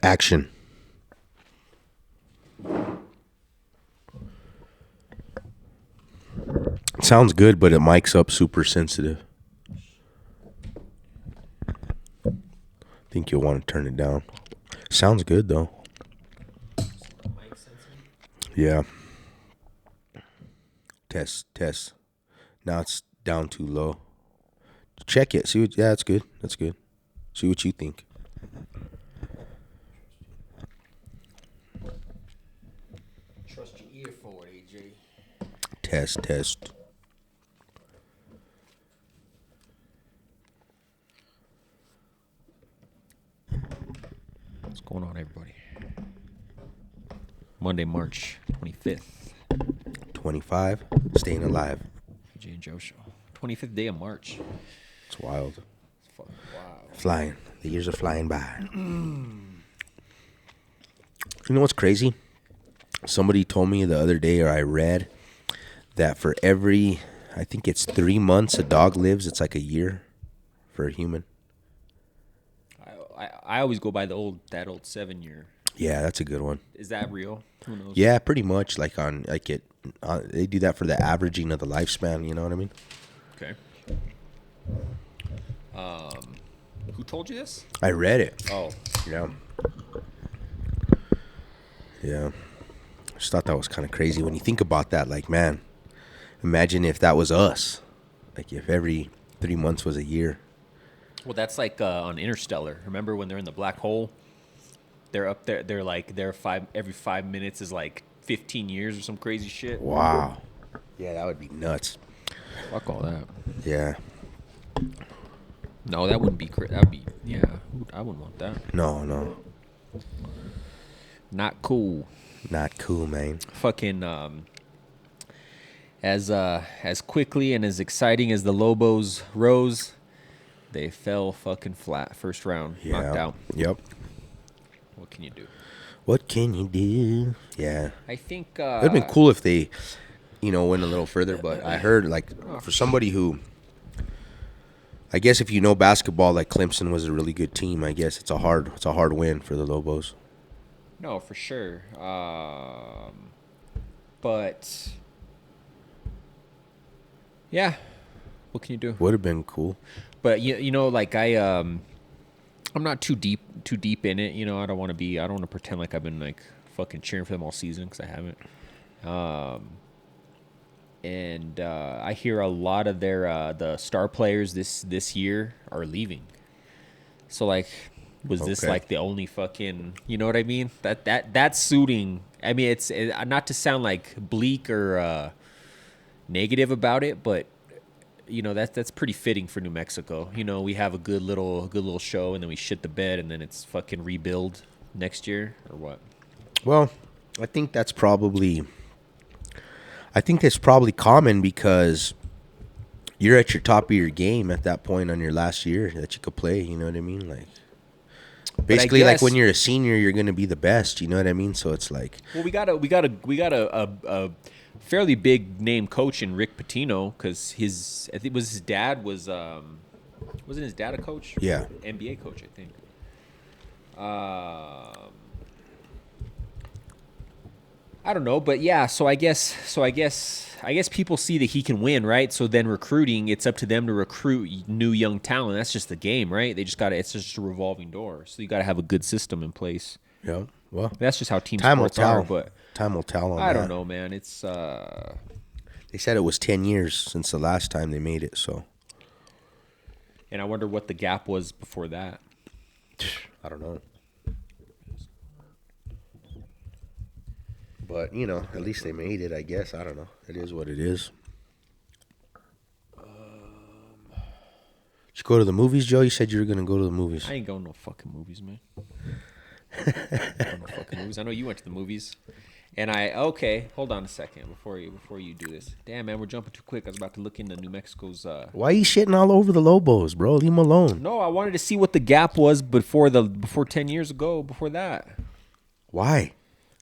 Action. Sounds good, but it mics up super sensitive. Think you'll want to turn it down. Sounds good though. Yeah. Test. Now it's down too low. Check it. See what? Yeah, that's good. That's good. See what you think. Trust your ear for it, AJ. Test. What's going on, everybody? Monday, March 25th. 25. Staying alive. AJ and Joe show. 25th day of March. It's wild. It's fucking wild. Flying. The years are flying by. You know what's crazy? Somebody told me the other day, or I read, that for every, I think it's 3 months a dog lives, it's like a year for a human. I always go by that old 7 year. Yeah, that's a good one. Is that real? Who knows? Yeah, pretty much. Like they do that for the averaging of the lifespan. You know what I mean? Okay. Who told you this? I read it. Oh, Yeah. I just thought that was kind of crazy when you think about that. Like, man, imagine if that was us. Like, if every 3 months was a year. well, that's like on Interstellar. Remember when they're in the black hole? They're up there. They're like every 5 minutes is like 15 years or some crazy shit. Wow. Yeah, that would be nuts. Fuck all that. Yeah. No, that wouldn't be crazy. That'd be I wouldn't want that. No. Not cool. Not cool, man. Fucking as quickly and as exciting as the Lobos rose, they fell fucking flat first round. Yeah. Knocked out. Yep. What can you do? What can you do? Yeah. I think It would have been cool if they, went a little further. But I heard, like, for somebody who, I guess if you know basketball, like Clemson was a really good team. I guess it's a hard win for the Lobos. No, for sure. But yeah, what can you do? Would have been cool. But like I'm not too deep in it. I don't want to pretend like I've been like fucking cheering for them all season, because I haven't. And I hear a lot of the star players this year are leaving. So like, was this like the only fucking, you know what I mean? That's suiting. I mean, it's not to sound like bleak or negative about it, but that's pretty fitting for New Mexico. We have a good little show, and then we shit the bed, and then it's fucking rebuild next year, or what? Well, I think that's probably common, because you're at your top of your game at that point on your last year that you could play. You know what I mean? Like, basically, like when you're a senior, you're going to be the best. You know what I mean? So it's like, well, we got a fairly big name coach in Rick Pitino, because I think his dad wasn't his dad a coach? Yeah, NBA coach, I think. I don't know, but yeah. So I guess people see that he can win, right? So then recruiting, it's up to them to recruit new young talent. That's just the game, right? It's just a revolving door. So you got to have a good system in place. Yeah. Well, that's just how team sports are. But time will tell on that. I don't know, man. It's they said it was 10 years since the last time they made it. So, and I wonder what the gap was before that. I don't know. But, at least they made it, I guess. I don't know. It is what it is. Did you go to the movies, Joe? You said you were going to go to the movies. I ain't going to no fucking movies, man. I know you went to the movies. And hold on a second before you do this. Damn, man, we're jumping too quick. I was about to look into New Mexico's. Why are you shitting all over the Lobos, bro? Leave them alone. No, I wanted to see what the gap was before 10 years ago, before that. Why?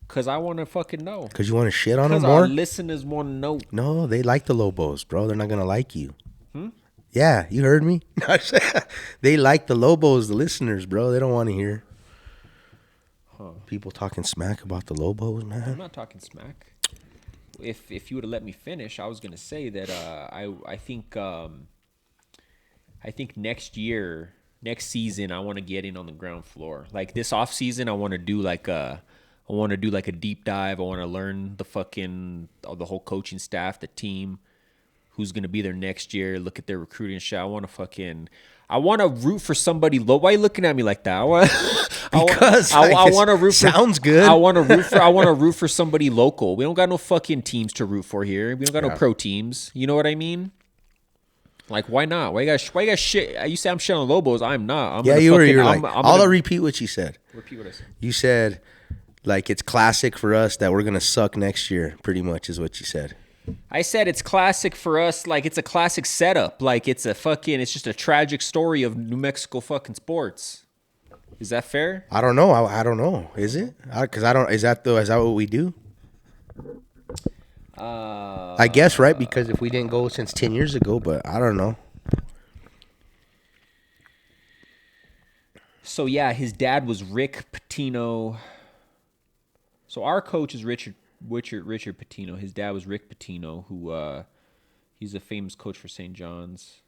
Because I want to fucking know. Because you want to shit on them more? Because our listeners want to know. No, they like the Lobos, bro. They're not going to like you. Yeah, you heard me. They like the Lobos, the listeners, bro. They don't want to hear. People talking smack about the Lobos, man. I'm not talking smack. If you would have let me finish, I was gonna say that I think next season, I want to get in on the ground floor. Like this off season, I want to do like a deep dive. I want to learn the whole coaching staff, the team, who's gonna be there next year. Look at their recruiting shit. I want to root for somebody low. Why are you looking at me like that? I want to root. Sounds good. I want to root for somebody local. We don't got no fucking teams to root for here. We don't got no pro teams. You know what I mean? Like, why not? Why you got shit? You say I'm shit on Lobos. I'm not. I'll repeat what you said. Repeat what I said. You said, like, it's classic for us that we're gonna suck next year. Pretty much is what you said. I said it's classic for us, like it's a classic setup, like it's just a tragic story of New Mexico fucking sports. Is that fair? I don't know. I don't know. Is it? Because is that what we do? I guess, right? Because if we didn't go since 10 years ago, but I don't know. So yeah, his dad was Rick Pitino. So our coach is Richard Pitino. His dad was Rick Pitino, who he's a famous coach for St. John's.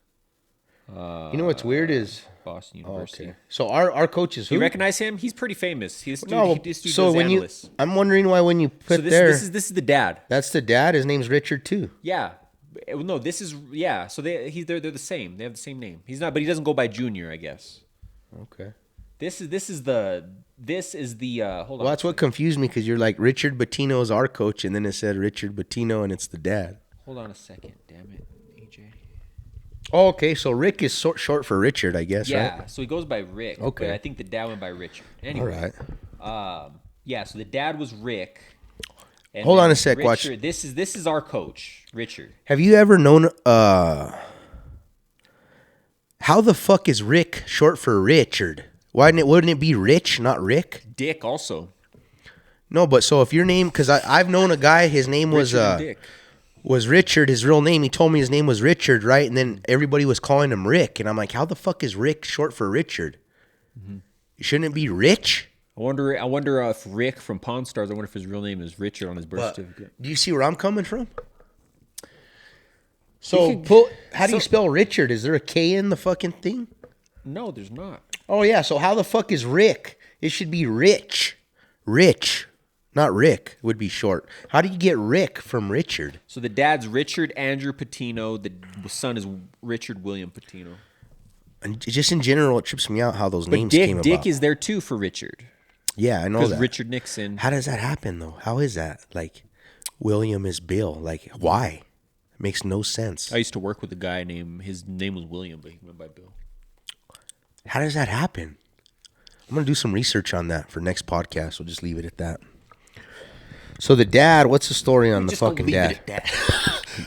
You know what's weird is Boston University. Okay. So our coach is who? You recognize him? He's pretty famous. This dude analyst. I'm wondering why when you put this is the dad. That's the dad. His name's Richard too. Yeah. No, this is So they're the same. They have the same name. He's not, but he doesn't go by Junior, I guess. Okay. This is the hold on. Well, that's what confused me because you're like Richard Bettino is our coach, and then it said Richard Bettino, and it's the dad. Hold on a second, damn it, AJ. Oh, okay. So Rick is short for Richard, I guess. Yeah. Right? So he goes by Rick. Okay. But I think the dad went by Richard. Anyway. All right. Yeah. So the dad was Rick. And Hold on a sec. Richard, watch. This is our coach, Richard. Have you ever known? How the fuck is Rick short for Richard? Wouldn't it be Rich, not Rick? Dick also. No, but so if your name, because I've known a guy, his name was Richard, his real name. He told me his name was Richard, right? And then everybody was calling him Rick, and I'm like, how the fuck is Rick short for Richard? Mm-hmm. Shouldn't it be Rich? I wonder if Rick from Pawn Stars. I wonder if his real name is Richard on his birth certificate. Do you see where I'm coming from? So how do you spell Richard? Is there a K in the fucking thing? No, there's not. Oh, yeah. So how the fuck is Rick? It should be Rich. Rich. Not Rick would be short. How do you get Rick from Richard? So the dad's Richard Andrew Pitino. The son is Richard William Pitino. And just in general, it trips me out how those names came about. Dick is there too for Richard. Yeah, I know that. Because Richard Nixon. How does that happen, though? How is that? Like, William is Bill. Like, why? It makes no sense. I used to work with a guy his name was William, but he went by Bill. How does that happen? I'm going to do some research on that for next podcast. We'll just leave it at that. So the dad, what's the story on the fucking dad?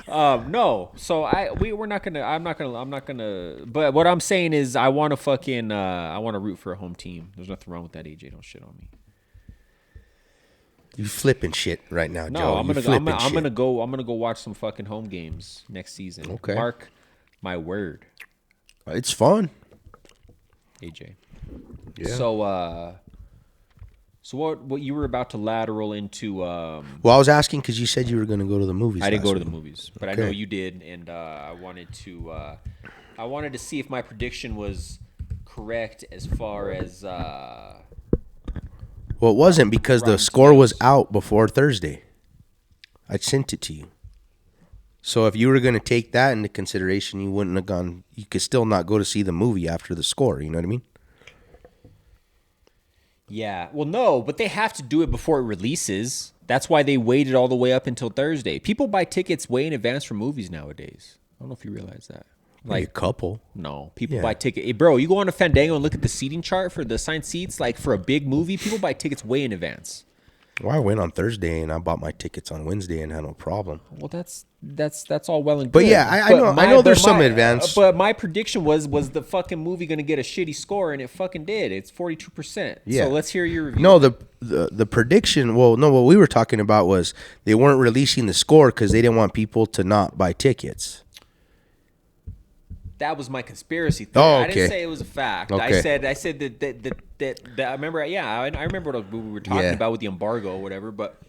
No. So we're not gonna. I'm not gonna. But what I'm saying is, I want to root for a home team. There's nothing wrong with that. AJ, don't shit on me. You flipping shit right now, no, Joe. I'm gonna go watch some fucking home games next season. Okay. Mark my word. It's fun. AJ. Yeah. So what you were about to lateral into? Well, I was asking because you said you were going to go to the movies. I didn't go to the movies, but okay. I know you did, and I wanted to see if my prediction was correct as far as. Well, it wasn't because the score was out before Thursday. I sent it to you. So if you were going to take that into consideration, you wouldn't have gone. You could still not go to see the movie after the score. You know what I mean? Yeah. Well, no, but they have to do it before it releases. That's why they waited all the way up until Thursday. People buy tickets way in advance for movies nowadays. I don't know if you realize that. Like a couple. No, people buy tickets. Hey, bro, you go on a Fandango and look at the seating chart for the assigned seats. Like for a big movie, people buy tickets way in advance. Well, I went on Thursday and I bought my tickets on Wednesday and had no problem. Well, that's all well and good. But yeah, I know there's some advance. But my prediction was the fucking movie going to get a shitty score, and it fucking did. It's 42%. Yeah. So let's hear your review. No, the prediction. Well, no, what we were talking about was they weren't releasing the score because they didn't want people to not buy tickets. That was my conspiracy theory. Oh, I okay. didn't say it was a fact. Okay. I said that I remember. Yeah, I remember what we were talking about with the embargo or whatever. But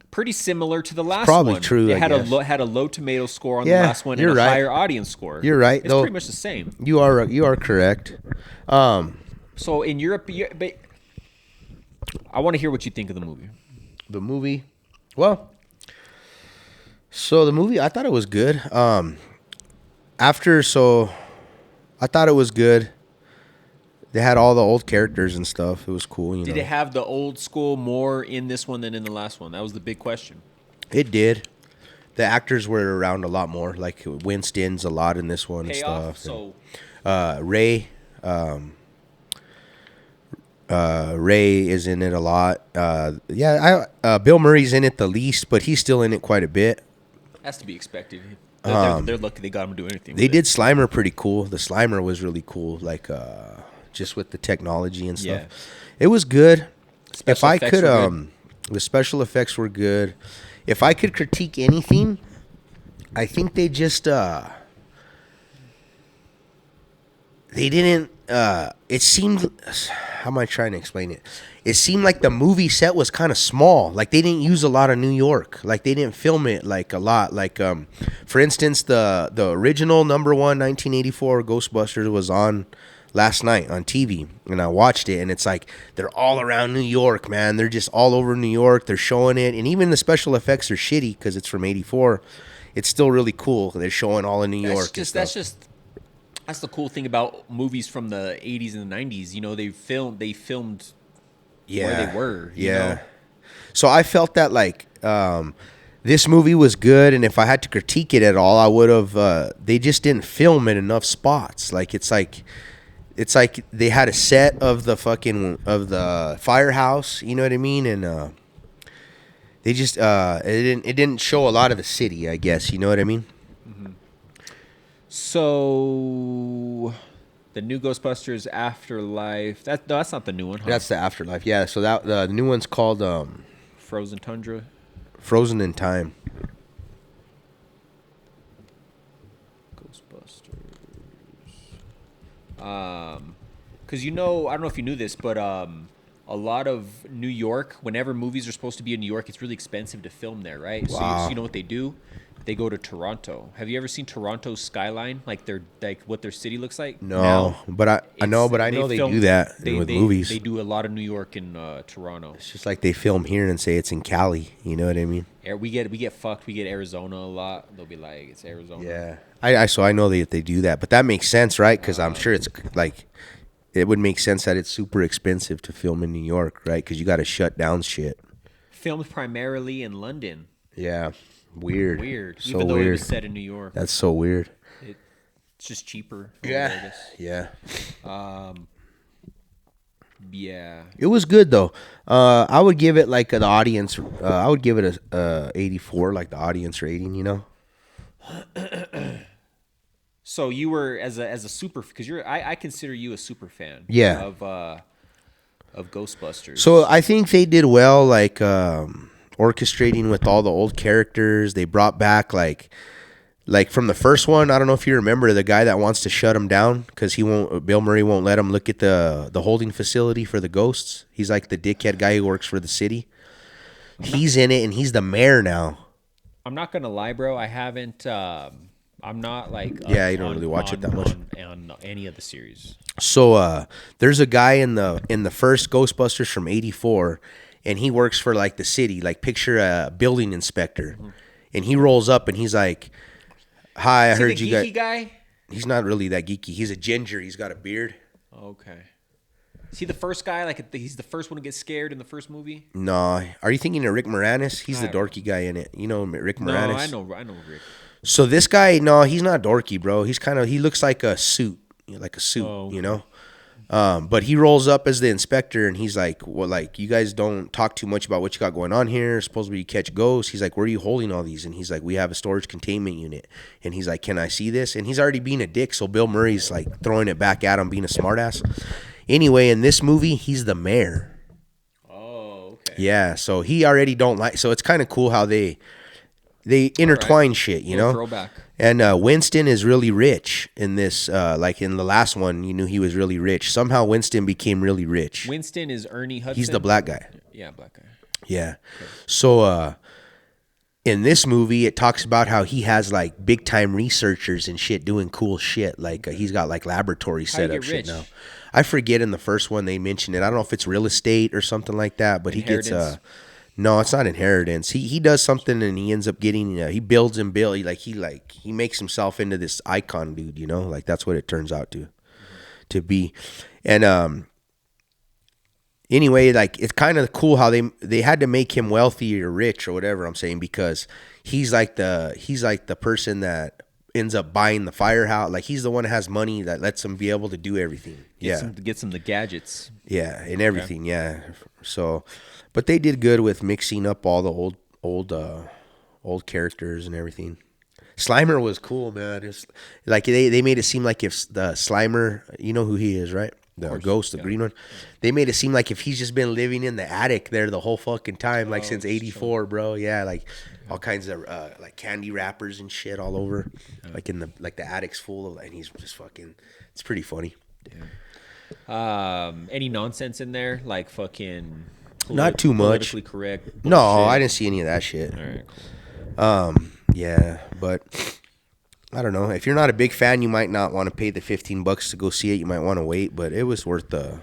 pretty similar to the last probably one. true, It had I guess. had a low tomato score on Yeah, the last one and you're a right. higher audience score. You're right, It's though. pretty much the same. You are correct. So in Europe, but I want to hear what you think of the movie. The movie, well, so the movie, I thought it was good. I thought it was good. They had all the old characters and stuff. It was cool. You Did know, it have the old school more in this one than in the last one? That was the big question. it did. The actors were around a lot more. Like Winston's a lot in this one and Payoff. stuff. So Ray. Ray is in it a lot. Bill Murray's in it the least, but he's still in it quite a bit. has to be expected. They're lucky they got him to do anything. They did Slimer pretty cool. The Slimer was really cool, like just with the technology and stuff. Yeah. It was good. If Special I effects could, were good. the special effects were good. If I could critique anything, I think they just they didn't. It seemed. How am I trying to explain it? It seemed like the movie set was kind of small. Like they didn't use a lot of New York. Like they didn't film it like a lot. Like for instance, the original number one 1984 Ghostbusters was on last night on TV, and I watched it, and it's like they're all around New York, man. They're just all over New York. They're showing it, and even the special effects are shitty because it's from '84. It's still really cool. They're showing all in New York. That's the cool thing about movies from the 80s and the 90s. You know, they filmed where they were. You know? So I felt that like this movie was good, and if I had to critique it at all, I would have. They just didn't film in enough spots. Like it's like they had a set of the firehouse. You know what I mean? And they just it didn't show a lot of the city. I guess you know what I mean. So, the new Ghostbusters Afterlife. That's not the new one, huh? That's the Afterlife. Yeah. So that the new one's called Frozen Tundra. Frozen in Time. Ghostbusters. Because I don't know if you knew this, but a lot of New York, whenever movies are supposed to be in New York, it's really expensive to film there, right? Wow. So you know what they do? They go to Toronto. Have you ever seen Toronto's skyline? Like what their city looks like? No, but I know they do that with movies. They do a lot of New York in Toronto. It's just like they film here and say it's in Cali. You know what I mean? We get fucked. We get Arizona a lot. They'll be like, it's Arizona. Yeah. I know they do that, but that makes sense, right? Because I'm sure it's like it would make sense that it's super expensive to film in New York, right? Because you got to shut down shit. Filmed primarily in London. Yeah. Weird. So Even though weird. it was set in New York. That's so weird. It's just cheaper. Yeah. Yeah. It was good though. I would give it like the audience. I would give it a 84, like the audience rating. You know. So you were as a super, because I consider you a super fan. Yeah. Of Ghostbusters. So I think they did well, like orchestrating with all the old characters. They brought back like from the first one. I don't know if you remember the guy that wants to shut him down because Bill Murray won't let him look at the holding facility for the ghosts. He's like the dickhead guy who works for the city. He's in it, and he's the mayor now. I'm not gonna lie, bro. I haven't. I'm not like. Yeah, you don't really watch it that much on any of the series. So there's a guy in the first Ghostbusters from '84, and he works for like the city. Like picture a building inspector, and he rolls up and he's like, "Hi, I heard you geeky guy." He's not really that geeky. He's a ginger. He's got a beard. Okay. Is he the first guy? Like he's the first one to get scared in the first movie? No. Are you thinking of Rick Moranis? He's the dorky guy in it. You know Rick Moranis? No, I know Rick. So this guy, no, he's not dorky, bro. He looks like a suit, you know? But he rolls up as the inspector, and he's like, well, like, you guys don't talk too much about what you got going on here. Supposedly you catch ghosts. He's like, where are you holding all these? And he's like, we have a storage containment unit. And he's like, can I see this? And he's already being a dick, so Bill Murray's like throwing it back at him, being a smartass. Anyway, in this movie, he's the mayor. Oh, okay. Yeah, so it's kind of cool how they intertwine shit, you know? Throwback. And Winston is really rich in this. Like in the last one, you knew he was really rich. Somehow Winston became really rich. Winston is Ernie Hudson. He's the black guy. Yeah, black guy. Yeah. Okay. So in this movie, it talks about how he has like big time researchers and shit doing cool shit. Like he's got like laboratory setup shit now. I forget in the first one they mentioned it. I don't know if it's real estate or something like that, but he gets no, it's not inheritance. He does something and he ends up getting he builds and builds he makes himself into this icon dude, you know? Like that's what it turns out to be. And anyway, like it's kind of cool how they had to make him wealthy or rich or whatever I'm saying, because he's like the person that ends up buying the firehouse. Like he's the one that has money that lets him be able to do everything. Gets him the gadgets. Yeah, and everything. Okay. Yeah. So, but they did good with mixing up all the old characters and everything. Slimer was cool, man. It's like they made it seem like if the Slimer, you know who he is, right? The ghost, the green one. They made it seem like if he's just been living in the attic there the whole fucking time, like since '84, bro. Yeah, like all kinds of like candy wrappers and shit all over, like in the attic's full of, and he's just fucking. It's pretty funny. Yeah. Any nonsense in there, like fucking. Not too much. Politically correct. No, I didn't see any of that shit. All right, cool. Yeah, but I don't know. If you're not a big fan, you might not want to pay the $15 to go see it. You might want to wait, but it was worth to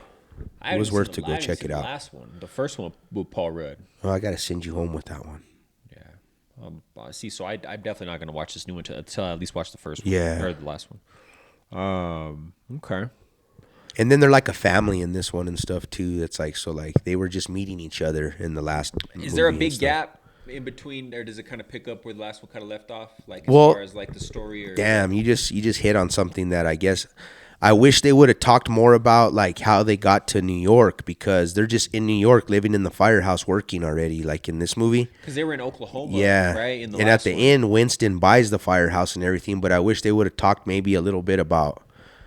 go check it out. The last one, the first one with Paul Rudd. Oh, I gotta send you home with that one. Yeah. See, so I'm definitely not gonna watch this new one until I at least watch the first one. Yeah. Or the last one. Okay. And then they're like a family in this one and stuff too. That's like they were just meeting each other in the last. Is there a big gap in between, or does it kind of pick up where the last one kind of left off? Like as far as like the story, or damn, you just hit on something that I guess I wish they would have talked more about, like how they got to New York, because they're just in New York living in the firehouse working already, like in this movie. Because they were in Oklahoma, yeah, right? And at the end, Winston buys the firehouse and everything. But I wish they would have talked maybe a little bit about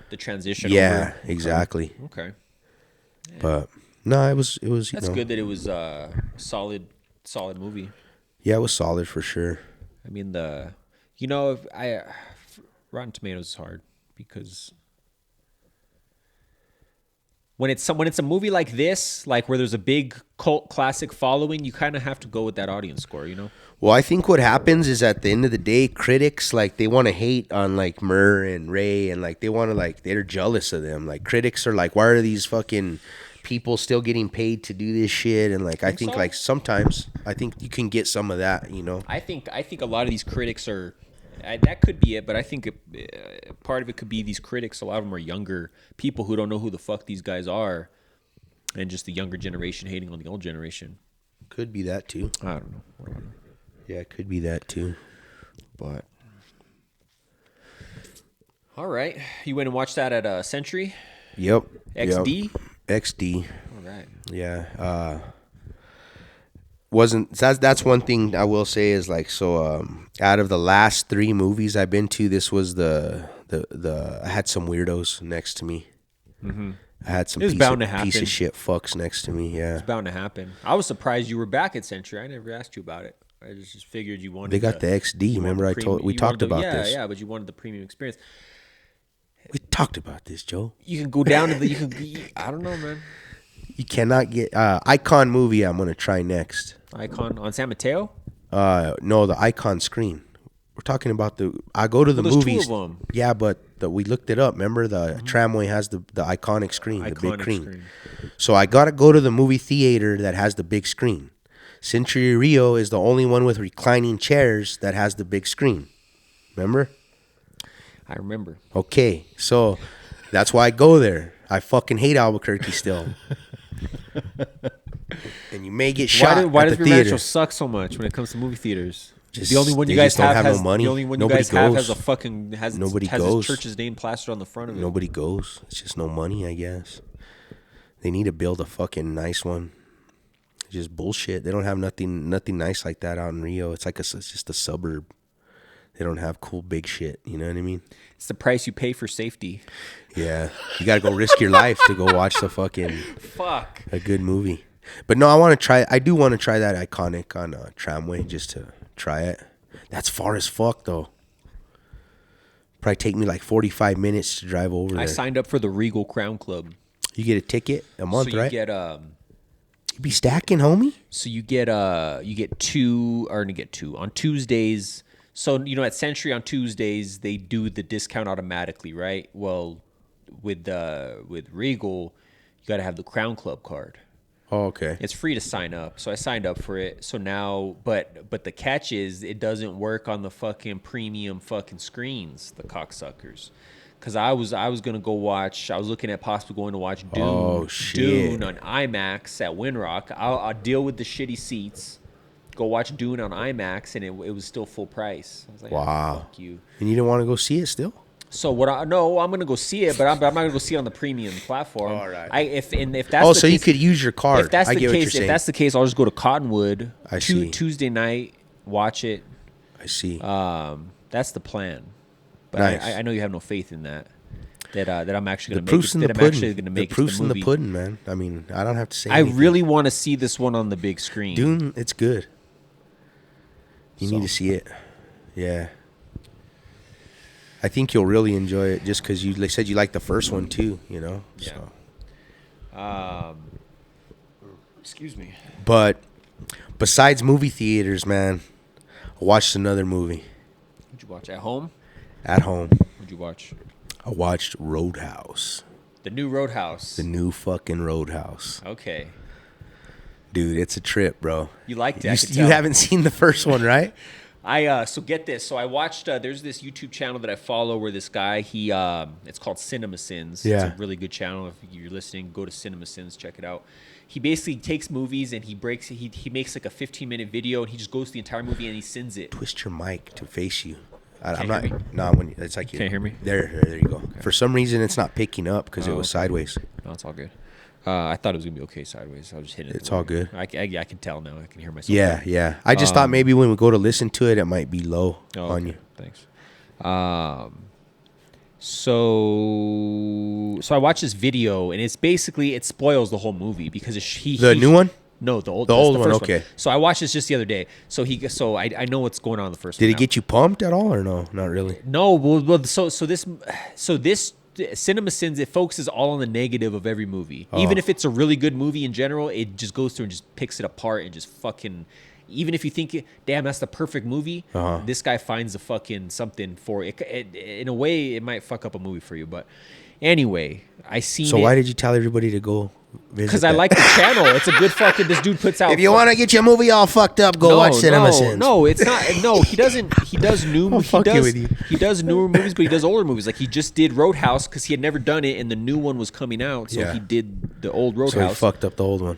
the transition. Yeah, over. Exactly. Okay. Yeah. But no, it was. That's good that it was a solid movie. Yeah, it was solid for sure. I mean, Rotten Tomatoes is hard because when it's a movie like this, like where there's a big cult classic following, you kind of have to go with that audience score, you know? Well, I think what happens is at the end of the day, critics, like, they want to hate on, like, Murr and Ray, and, like, they want to, like, they're jealous of them. Like, critics are like, why are these fucking people still getting paid to do this shit? And, like, I think like, sometimes, I think you can get some of that, you know? I think a lot of these critics are, that could be it, but I think part of it could be these critics, a lot of them are younger people who don't know who the fuck these guys are, and just the younger generation hating on the old generation. Could be that, too. I don't know. Yeah, it could be that too. But all right, you went and watched that at Century? Yep. XD? Yep. XD. All right. Yeah. That's one thing I will say is like, so out of the last 3 movies I've been to, this was the I had some weirdos next to me. Mm-hmm. I had some piece of shit fucks next to me. Yeah, it's bound to happen. I was surprised you were back at Century. I never asked you about it. I just figured you wanted. They got the XD. Remember, we talked about this. Yeah, but you wanted the premium experience. We talked about this, Joe. You can go down to I don't know, man. You cannot get Icon movie. I'm gonna try next. Icon on San Mateo? No, the Icon screen. We're talking about I go to the movies. 2 of them. Yeah, but we looked it up. Remember, the tramway has the iconic screen, the big screen. So I gotta go to the movie theater that has the big screen. Century Rio is the only one with reclining chairs that has the big screen. Remember? I remember. Okay, so that's why I go there. I fucking hate Albuquerque still. And you may get shot. Why at does the Rio theater. Rancho suck so much when it comes to movie theaters? Just, the only one you guys have has no money. The only one Nobody you guys have goes. has a fucking has his church's name plastered on the front of it. Nobody goes. It's just no money, I guess. They need to build a fucking nice one. Just bullshit. They don't have nothing nice like that out in Rio. It's just a suburb. They don't have cool big shit. You know what I mean? It's the price you pay for safety. Yeah, you gotta go risk your life to go watch the fucking a good movie. But no, I do want to try that Iconic on Tramway just to try it. That's far as fuck though. Probably take me like 45 minutes to drive over there. I signed up for the Regal Crown Club. You get a ticket a month, so you right? Get you be stacking, homie. So you get two on Tuesdays. So at Century on Tuesdays they do the discount automatically, right? Well, with Regal, you got to have the Crown Club card. Oh, okay. It's free to sign up, so I signed up for it. So now, but the catch is it doesn't work on the fucking premium fucking screens, the cocksuckers. Because I was gonna go watch. I was looking at possibly going to watch Dune. Oh shit! Dune on IMAX at Windrock. I'll deal with the shitty seats. Go watch Dune on IMAX, and it was still full price. I was like, wow, fuck you. And you didn't want to go see it still? So no, I'm gonna go see it, but I'm not gonna go see it on the premium platform. All right. If that's the case, you could use your card. If that's I the get case, what you're saying. if that's the case, I'll just go to Cottonwood. I see. Tuesday night, watch it. I see. That's the plan. But nice. I know you have no faith in that. That I'm actually gonna the proof's make it. in the That I'm pudding. actually gonna make the it to proof's the in movie. the pudding, man. I mean, I don't have to say. I anything. really want to see this one on the big screen. Dune, it's good. You need to see it. Yeah. I think you'll really enjoy it just because you said you liked the first one too, Yeah. So. Excuse me. But besides movie theaters, man, I watched another movie. What'd you watch at home? At home. What'd you watch? I watched Roadhouse. The new Roadhouse. The new fucking Roadhouse. Okay. Dude, it's a trip, bro. You liked it. You haven't seen the first one, right? So get this. So I watched. There's this YouTube channel that I follow where this guy it's called Cinema Sins. Yeah. It's a really good channel. If you're listening, go to Cinema Sins, check it out. He basically takes movies and he makes like a 15-minute video and he just goes to the entire movie and he sins it. Twist your mic to face you. I'm not. No, when it's like you can't hear me. There you go. Okay. For some reason, it's not picking up because it was sideways. No, it's all good. I thought it was gonna be okay sideways. I was just hitting it. It's all good. I can tell now. I can hear myself. Yeah. I just thought maybe when we go to listen to it, it might be low on you. Thanks. So I watched this video and it's basically it spoils the whole movie because the new one. No, the old one. First Okay. One. So I watched this just the other day. So I know what's going on in the first. Did one it get you pumped at all or no? Not really. No. Well. So this Cinema Sins, it focuses all on the negative of every movie. Oh. Even if it's a really good movie in general, it just goes through and just picks it apart and just fucking. Even if you think, damn, that's the perfect movie, this guy finds a fucking something for it. In a way, it might fuck up a movie for you. But anyway, I seen it. So why did you tell everybody to go visit? Because I like the channel. It's a good fucking. This dude puts out. If you want to get your movie all fucked up, go watch Cinema Sins. No, it's not. No, he doesn't. He does new. I'm fucking with you. He does newer movies, but he does older movies. Like he just did Roadhouse because he had never done it, and the new one was coming out, so he did the old Roadhouse. So he fucked up the old one.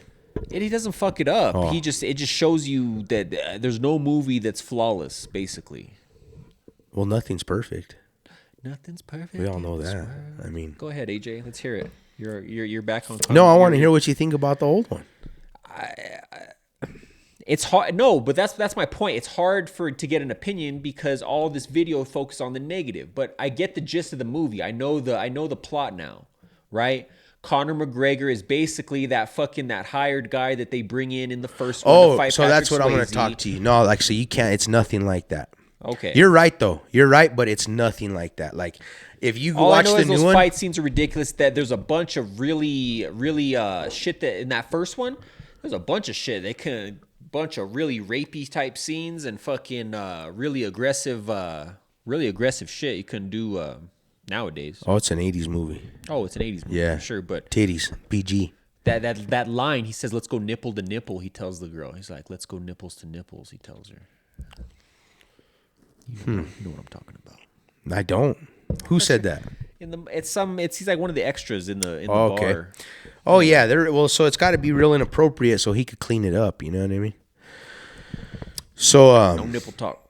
And he doesn't fuck it up. Oh. It just shows you that there's no movie that's flawless, basically. Well, nothing's perfect. Nothing's perfect. We all know that. I mean, go ahead, AJ. Let's hear it. You're back on. No, I want to hear what you think about the old one. It's hard. No, but that's my point. It's hard to get an opinion because all this video focuses on the negative. But I get the gist of the movie. I know the plot now, right? Conor McGregor is basically that hired guy that they bring in the first one to fight so Patrick that's what I'm going to Swayze. talk to you. No, so you can't. It's nothing like that. Okay. You're right, though. You're right, but it's nothing like that. Like, if you all watch I know the is new those one, fight scenes are ridiculous. That there's a bunch of really shit that in that first one. There's a bunch of shit. Bunch of really rapey type scenes and fucking really aggressive shit you couldn't do nowadays. Oh, it's an 80s movie. Oh, it's an 80s movie, Yeah. for sure. But Titties, PG. that line, he says, "Let's go nipple to nipple." He tells the girl, he's like, "Let's go nipples to nipples." He tells her. You know what I'm talking about. I don't. Who said that? He's like one of the extras in the Okay. bar. Oh yeah, so it's got to be real inappropriate so he could clean it up. You know what I mean? So No nipple talk.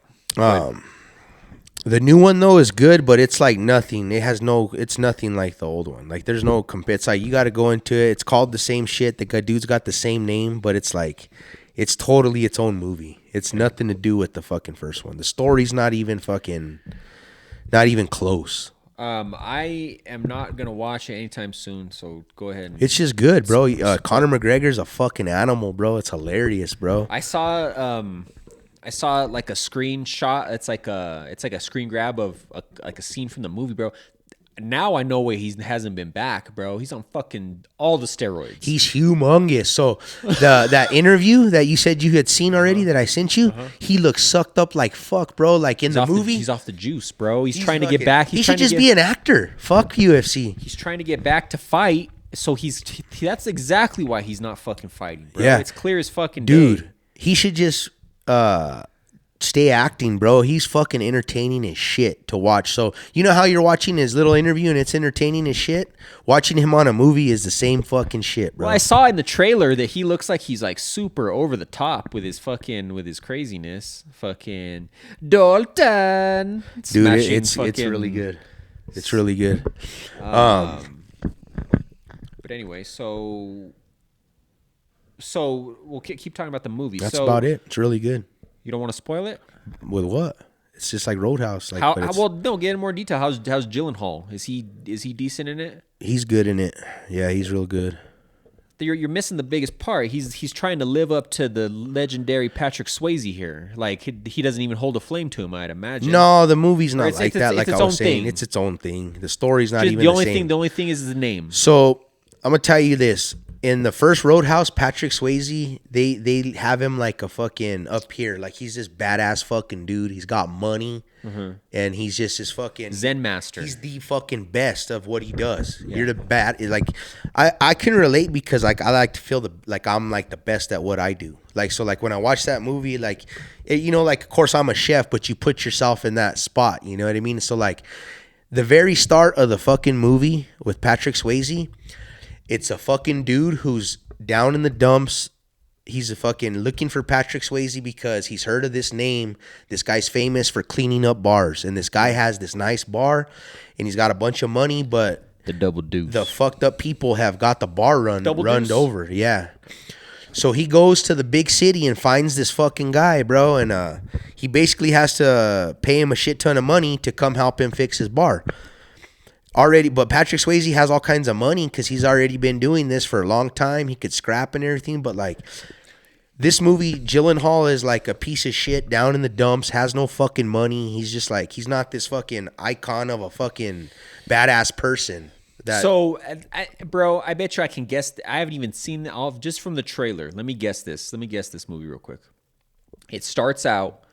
the new one though is good, but it's like nothing. It's nothing like the old one. Like there's no it's like you got to go into it. It's called the same shit. The dude's got the same name, but it's like it's totally its own movie. It's nothing to do with the fucking first one. The story's not even close. I am not gonna watch it anytime soon, so go ahead. It's just good, bro. Conor McGregor's a fucking animal, bro. It's hilarious, bro. I saw I saw like a screenshot. It's like a screen grab of like a scene from the movie, bro. Now I know why he hasn't been back, bro. He's on fucking all the steroids. He's humongous. So that interview that you said you had seen already that I sent you, he looks sucked up like fuck, bro. Like in the movie, he's off the juice, bro. He's trying to get back. He should just be an actor. Fuck UFC. He's trying to get back to fight. So that's exactly why he's not fucking fighting, bro. Yeah. It's clear as fucking dude. day. He should just stay acting, bro. He's fucking entertaining as shit to watch. So you know how you're watching his little interview and it's entertaining as shit? Watching him on a movie is the same fucking shit, bro. Well, I saw in the trailer that he looks like he's like super over the top with his craziness. Fucking Dalton. Dude, it's really good. It's really good. But anyway, so we'll keep talking about the movie. That's about it. It's really good. You don't want to spoil it? With what? It's just like Roadhouse. Like, no, get in more detail. How's Gyllenhaal? Is he decent in it? He's good in it. Yeah, he's real good. You're missing the biggest part. He's trying to live up to the legendary Patrick Swayze here. Like he doesn't even hold a flame to him, I'd imagine. No, the movie's not like that. Like I was saying, thing. it's its own thing. The story's not even the only same. thing. The only thing is the name. So I'm gonna tell you this. In the first Roadhouse, Patrick Swayze, they have him like a fucking up here. Like he's this badass fucking dude. He's got money. And he's just this fucking Zen master. He's the fucking best of what he does. Yeah. You're the bad. Like I can relate because like I like to feel like I'm like the best at what I do. Like so like when I watch that movie, like you know, like of course I'm a chef, but you put yourself in that spot. You know what I mean? So like the very start of the fucking movie with Patrick Swayze, it's a fucking dude who's down in the dumps. He's a fucking looking for Patrick Swayze because he's heard of this name. This guy's famous for cleaning up bars. And this guy has this nice bar and he's got a bunch of money, but the double deuce. The fucked up people have got the bar run over. Yeah. So he goes to the big city and finds this fucking guy, bro. And he basically has to pay him a shit ton of money to come help him fix his bar. But Patrick Swayze has all kinds of money because he's already been doing this for a long time. He could scrap and everything, but like this movie, Gyllenhaal is like a piece of shit down in the dumps, has no fucking money. He's just like, he's not this fucking icon of a fucking badass person. Bro, I bet you I can guess. I haven't even seen all just from the trailer. Let me guess this movie real quick. It starts out,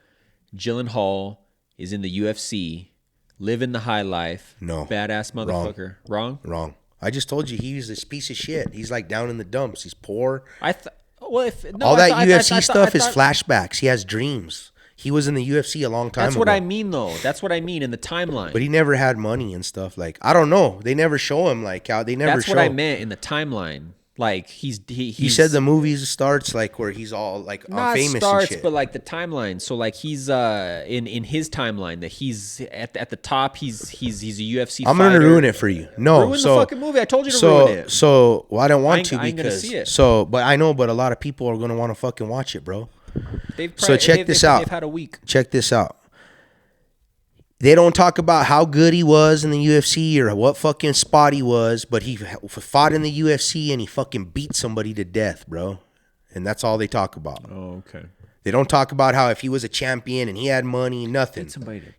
Gyllenhaal is in the UFC. Living the high life. No. Badass motherfucker. Wrong? Wrong. I just told you he's this piece of shit. He's like down in the dumps. He's poor. UFC stuff is flashbacks. He has dreams. He was in the UFC a long time ago. That's what I mean, though. That's what I mean in the timeline. But he never had money and stuff. Like, I don't know. They never show him like how they never That's what I meant in the timeline. Like he's you said the movie starts like where he's all like famous and shit. But like the timeline. So like he's in his timeline that he's at the top. He's a UFC fighter. I'm gonna ruin it for you. No, ruin the fucking movie. I told you to ruin it. So I don't want to because I ain't gonna see it. But I know. But a lot of people are gonna want to fucking watch it, bro. Check this out. They've had a week. Check this out. They don't talk about how good he was in the UFC or what fucking spot he was, but he fought in the UFC and he fucking beat somebody to death, bro. And that's all they talk about. Oh, okay. They don't talk about how if he was a champion and he had money, nothing.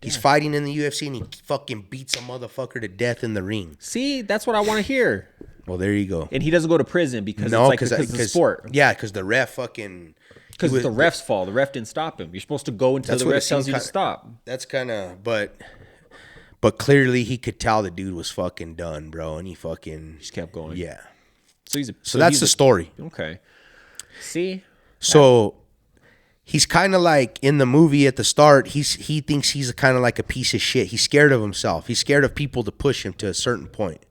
He's fighting in the UFC and he fucking beats a motherfucker to death in the ring. See, that's what I want to hear. Well, there you go. And he doesn't go to prison because it's the sport. Yeah, because the ref fucking... Because it's the ref's fault. The ref didn't stop him. You're supposed to go until the ref tells you to stop. That's kind of... But clearly he could tell the dude was fucking done, bro. And he fucking... Just kept going. Yeah. So that's the story. Okay. See? So he's kind of like in the movie at the start, he thinks he's kind of like a piece of shit. He's scared of himself. He's scared of people to push him to a certain point.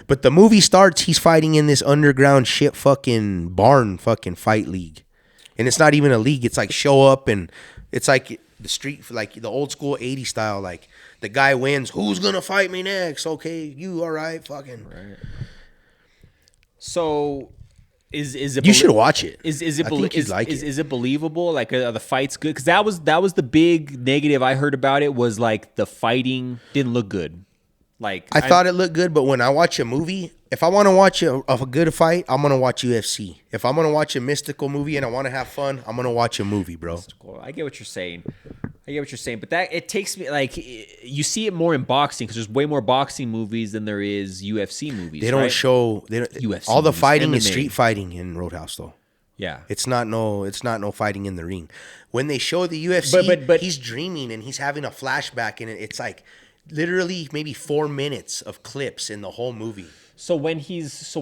But the movie starts, he's fighting in this underground shit fucking barn fucking fight league. And it's not even a league. It's like show up and it's like the street, like the old school 80s style. Like the guy wins. Who's going to fight me next? Okay, you all right? Fucking. Right. So is it... You should watch it. Is it believable? Like are the fights good? Because that was the big negative I heard about it was like the fighting didn't look good. Like I thought it looked good, but when I watch a movie, if I want to watch a good fight, I'm gonna watch UFC. If I'm gonna watch a mystical movie and I want to have fun, I'm gonna watch a movie, bro. I get what you're saying. But that it takes me like you see it more in boxing because there's way more boxing movies than there is UFC movies. They don't right? show UFC all the movies, fighting MMA. is street fighting in Roadhouse though. Yeah, It's not no fighting in the ring. When they show the UFC, But he's dreaming and he's having a flashback, and it's like literally maybe 4 minutes of clips in the whole movie. So when he's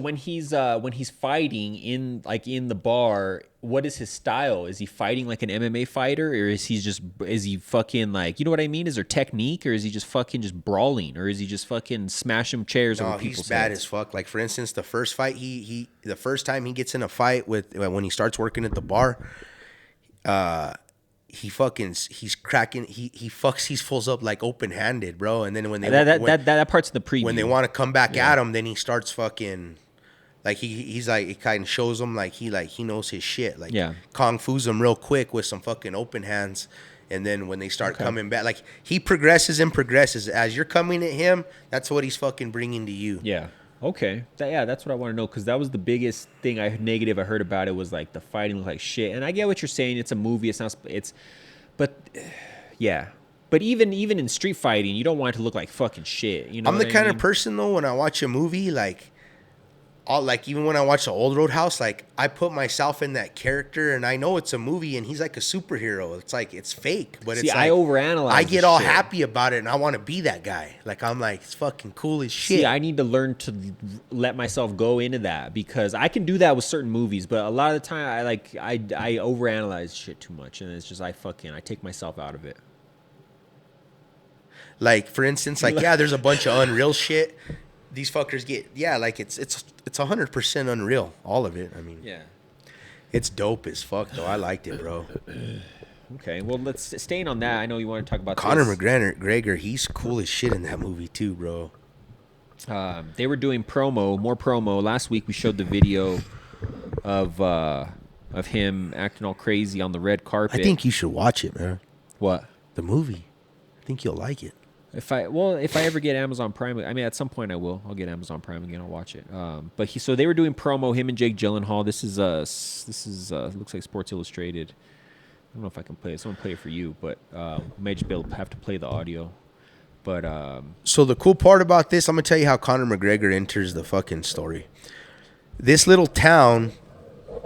fighting in the bar, what is his style? Is he fighting like an MMA fighter, or is he fucking like, you know what I mean? Is there technique, or is he just fucking just brawling, or is he just fucking smashing chairs over people's he's bad heads? as fuck. Like for instance, the first fight the first time he gets in a fight when he starts working at the bar, he fucks these fools up like open handed, bro. And then when they that part's in the preview. when they want to come back at him, then he starts fucking like he's like, it kind of shows him like he knows his shit. Like kung fu's him real quick with some fucking open hands. And then when they start coming back, like he progresses and progresses. As you're coming at him, that's what he's fucking bringing to you. Yeah. Okay. That's what I want to know, because that was the biggest thing negative I heard about it, was like the fighting looked like shit. And I get what you're saying. It's a movie. But even in street fighting, you don't want it to look like fucking shit. You know, I'm the kind of person though, when I watch a movie, like even when I watch the old Roadhouse, like I put myself in that character, and I know it's a movie, and he's like a superhero. It's like it's fake, but it's like I overanalyze. I get all happy about it, and I want to be that guy. Like I'm like, it's fucking cool as shit. See, I need to learn to let myself go into that, because I can do that with certain movies, but a lot of the time I overanalyze shit too much, and it's just I take myself out of it. Like for instance, like there's a bunch of unreal shit. These fuckers get like it's 100% unreal, all of it. I mean, it's dope as fuck though. I liked it, bro. Okay, well, let's staying on that. I know you want to talk about Conor McGregor. He's cool as shit in that movie too, bro. They were doing more promo. Last week we showed the video of him acting all crazy on the red carpet. I think you should watch it, man. What? The movie. I think you'll like it. If I ever get Amazon Prime, I mean, at some point I will. I'll get Amazon Prime again. I'll watch it. So they were doing promo. Him and Jake Gyllenhaal. This is looks like Sports Illustrated. I don't know if I can play it. Someone play it for you, but may just have to play the audio. But so the cool part about this, I'm gonna tell you how Conor McGregor enters the fucking story. This little town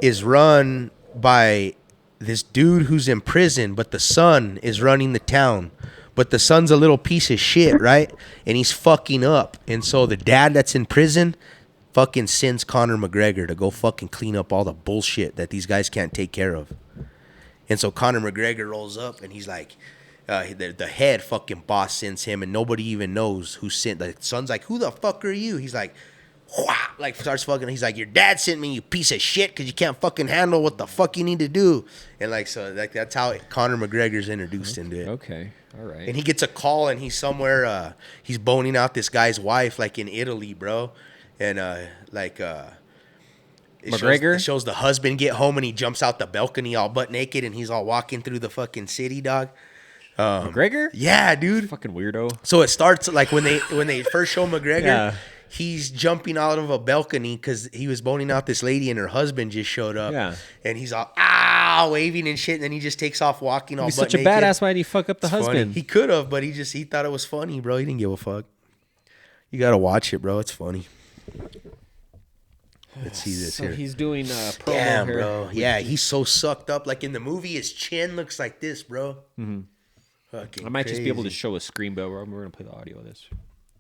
is run by this dude who's in prison, but the son is running the town. But the son's a little piece of shit, right? And he's fucking up. And so the dad that's in prison fucking sends Conor McGregor to go fucking clean up all the bullshit that these guys can't take care of. And so Conor McGregor rolls up, and he's like, the head fucking boss sends him, and nobody even knows who sent. The son's like, who the fuck are you? He's like, whah, like starts fucking. He's like, your dad sent me, you piece of shit, because you can't fucking handle what the fuck you need to do. And like, so like that's how Conor McGregor's introduced into it. Okay, all right. And he gets a call, and he's somewhere. He's boning out this guy's wife, like in Italy, bro. And McGregor shows the husband get home, and he jumps out the balcony all butt naked, and he's all walking through the fucking city, dog. McGregor? Yeah, dude. Fucking weirdo. So it starts like when they first show McGregor, he's jumping out of a balcony because he was boning out this lady, and her husband just showed up. Yeah. And he's all waving and shit, and then he just takes off walking all He's butt such a naked. badass. Why did he fuck up the husband? Funny. He could have, but he thought it was funny, bro. He didn't give a fuck. You gotta watch it, bro. It's funny. Let's see this here. He's doing promo Damn, here. bro. Yeah, he's so sucked up. Like in the movie, his chin looks like this, bro. Mm-hmm. Fucking I might just be able to crazy. show a screen, but we're gonna play the audio of this.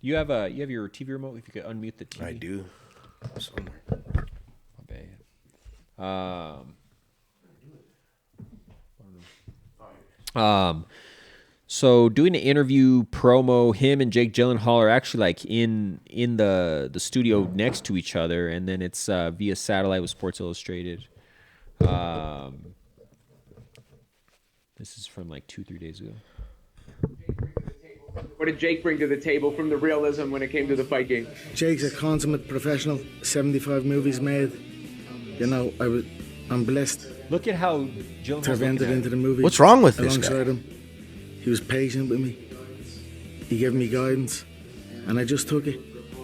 You have your TV remote. If you could unmute the TV. I do. Somewhere. My bad. So doing an interview promo, him and Jake Gyllenhaal are actually like in the studio next to each other, and then it's via satellite with Sports Illustrated. This is from like 2-3 days ago. What did Jake bring to the table from the realism when it came to the fight game? Jake's a consummate professional, 75 movies made. You know, I'm blessed Look at how to Gyllenhaal's have entered into the movie. What's wrong with this alongside guy? him. He was patient with me. He gave me guidance. and I just took it.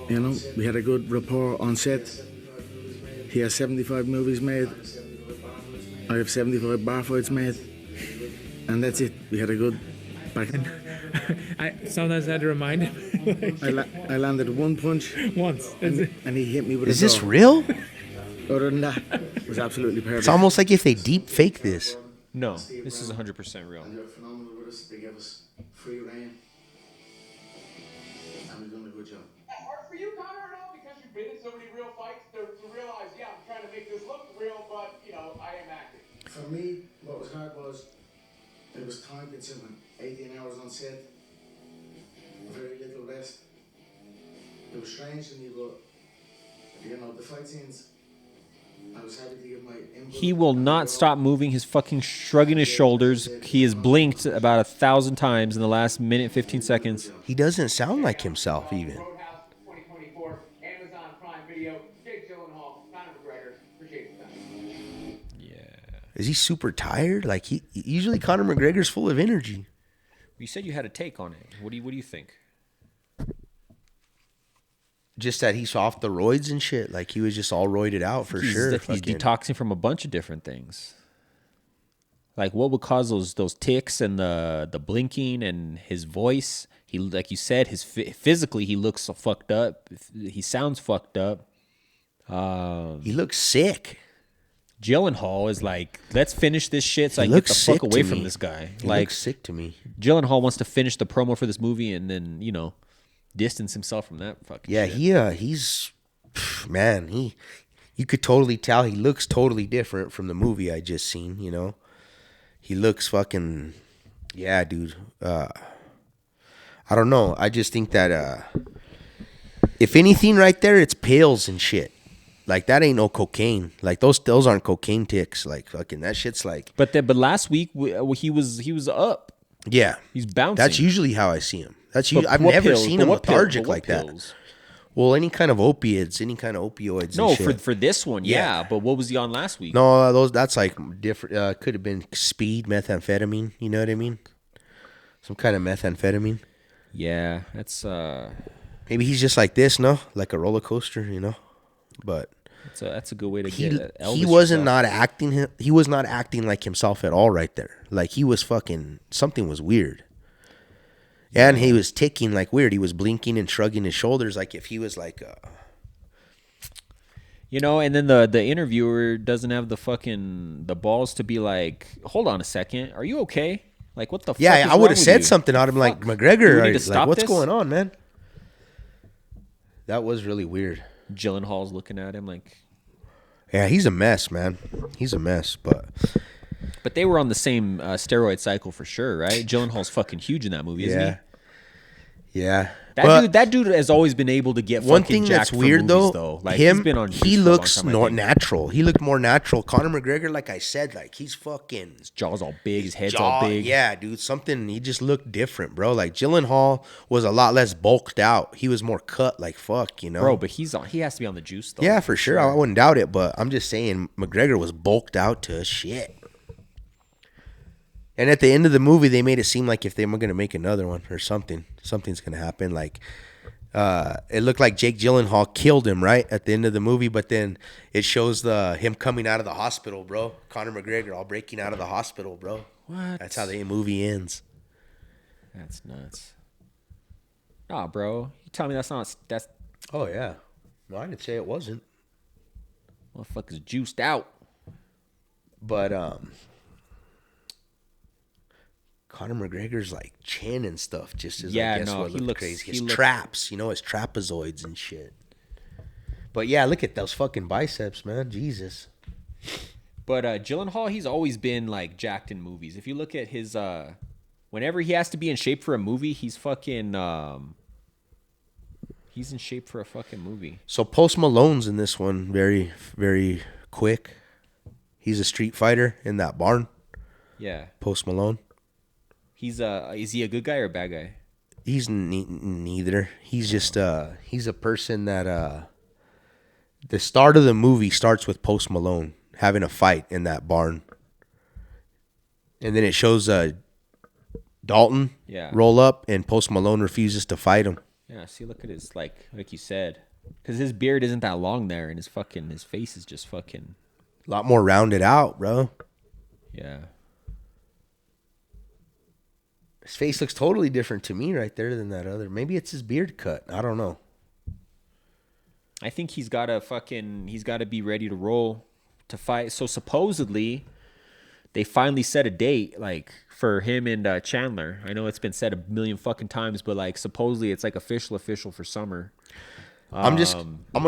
You know, we had a good rapport on set. He has 75 movies made. I have 75 bar fights made. And that's it. We had a good back. I sometimes had to remind him. I landed one punch Once. and he hit me with Is a this door. real? Other than that, it was absolutely perfect. It's almost like if they deep fake this. No, this is 100% real. And they're phenomenal with us. They gave us free reign. And we've done a good job. Hard for you, Connor, at all? Because you've been in so many real fights to realize, yeah, I'm trying to make this look real, but, you know, I am acting. For me, what was hard was it was time consuming. 18 hours on set, very little rest. It was strange to me, but you know, the fight scenes, I was happy to give my input. He will not stop moving his fucking shrugging his shoulders. He has blinked about 1,000 times in the last minute 15 seconds. He doesn't sound like himself even. Roadhouse 2024, Amazon Prime Video, Jake Gyllenhaal, Conor McGregor. Appreciate the time. Is he super tired? Like usually Conor McGregor's full of energy. You said you had a take on it. What do you think? Just that he's off the roids and shit. Like he was just all roided out for sure. He's Fucking- detoxing from a bunch of different things. Like what would cause those tics and the blinking and his voice? He, like you said, his physically he looks so fucked up. He sounds fucked up. he looks sick. Gyllenhaal is like, let's finish this shit so He I can get the looks fuck sick away to from me. this guy. He Like looks sick to me. Gyllenhaal wants to finish the promo for this movie and then, you know, distance himself from that fucking Yeah, shit. he's man, you could totally tell he looks totally different from the movie I just seen, you know. He looks fucking yeah, dude. I don't know. I just think that if anything right there, it's pills and shit. Like that ain't no cocaine. Like those aren't cocaine ticks. Like fucking that shit's like But last week he was up. yeah. He's bouncing. That's usually how I see him. That's But I've what never pills? seen But him what pills? lethargic But what like that. pills? Well, any kind of opiates, any kind of opioids. No, and shit. for this one, yeah. But what was he on last week? No, that's like different. Could have been speed, methamphetamine. You know what I mean? Some kind of methamphetamine. Yeah, that's Maybe he's just like this, no, like a roller coaster, you know. But that's a good way to he get Elvis he wasn't yourself. not acting. He was not acting like himself at all, right there. Like he was fucking something was weird. And he was ticking like weird. He was blinking and shrugging his shoulders like if he was like. You know, and then the interviewer doesn't have the balls to be like, hold on a second, are you okay? Like, what the fuck? Yeah, is I wrong would have with said you? something out of him like Fuck. Do McGregor. we need to Like, stop what's this? going on, man? That was really weird. Gyllenhaal's looking at him like, Yeah, he's a mess, man. He's a mess, but but they were on the same steroid cycle for sure, right? Gyllenhaal's fucking huge in that movie, isn't yeah, yeah. he? But That dude has always been able to get one fucking thing that's jacked for weird movies, though, Like him, he's been on. he juice for a long looks time, I more think. natural. He looked more natural. Conor McGregor, like I said, like he's fucking His jaw's all big, his head's jaw. all big. Yeah, dude, something. He just looked different, bro. Like Gyllenhaal was a lot less bulked out. He was more cut, like fuck, you know. Bro, but he has to be on the juice though. Yeah, for sure. I wouldn't doubt it, but I'm just saying McGregor was bulked out to shit. And at the end of the movie, they made it seem like if they were going to make another one or something, something's going to happen. Like, it looked like Jake Gyllenhaal killed him, right, at the end of the movie, but then it shows him coming out of the hospital, bro. Conor McGregor all breaking out of the hospital, bro. What? That's how the movie ends. That's nuts. Nah, bro. You tell me that's Oh, yeah. No, I didn't say it wasn't. motherfucker's juiced out. But, Conor McGregor's like chin and stuff just as Yeah, I guess no, what he looked looks- crazy. he His looks- traps, you know, his trapezoids and shit. But yeah, look at those fucking biceps, man. Jesus. But Gyllenhaal, he's always been like jacked in movies. If you look at his whenever he has to be in shape for a movie, he's fucking he's in shape for a fucking movie. So Post Malone's in this one very, very quick. He's a street fighter in that barn. Yeah. Post Malone. He's is he a good guy or a bad guy? He's neither. He's just he's a person that the start of the movie starts with Post Malone having a fight in that barn. And then it shows Dalton Yeah. roll up and Post Malone refuses to fight him. Yeah, see, look at his, like you said. Because his beard isn't that long there, and his face is just fucking... A lot more rounded out, bro. Yeah. His face looks totally different to me right there than that other. Maybe it's his beard cut. I don't know. I think he's got to be ready to roll to fight. So supposedly, they finally set a date, like, for him and Chandler. I know it's been said a million fucking times, but, like, supposedly it's, like, official for summer. I'm going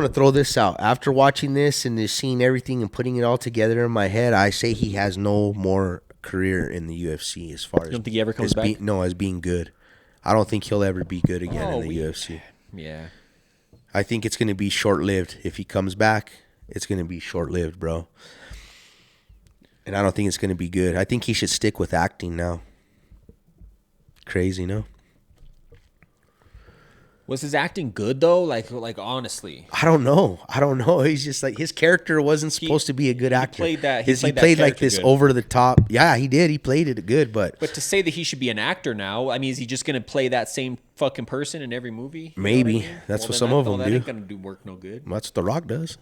to throw this out. After watching this and just seeing everything and putting it all together in my head, I say he has no more career in the UFC as far as... You don't think he ever comes back? As being good. I don't think he'll ever be good again in the UFC. Yeah. I think it's going to be short-lived. If he comes back, it's going to be short-lived, bro. And I don't think it's going to be good. I think he should stick with acting now. Crazy, no? Was his acting good though? Like honestly, I don't know. He's just like, his character wasn't supposed to be a good actor. He played he played like this good. over the top. Yeah, he did. He played it good, but to say that he should be an actor now, I mean, is he just gonna play that same fucking person in every movie? Maybe. You know what I mean? That's what some of them do. That ain't gonna do work no good. That's what The Rock does.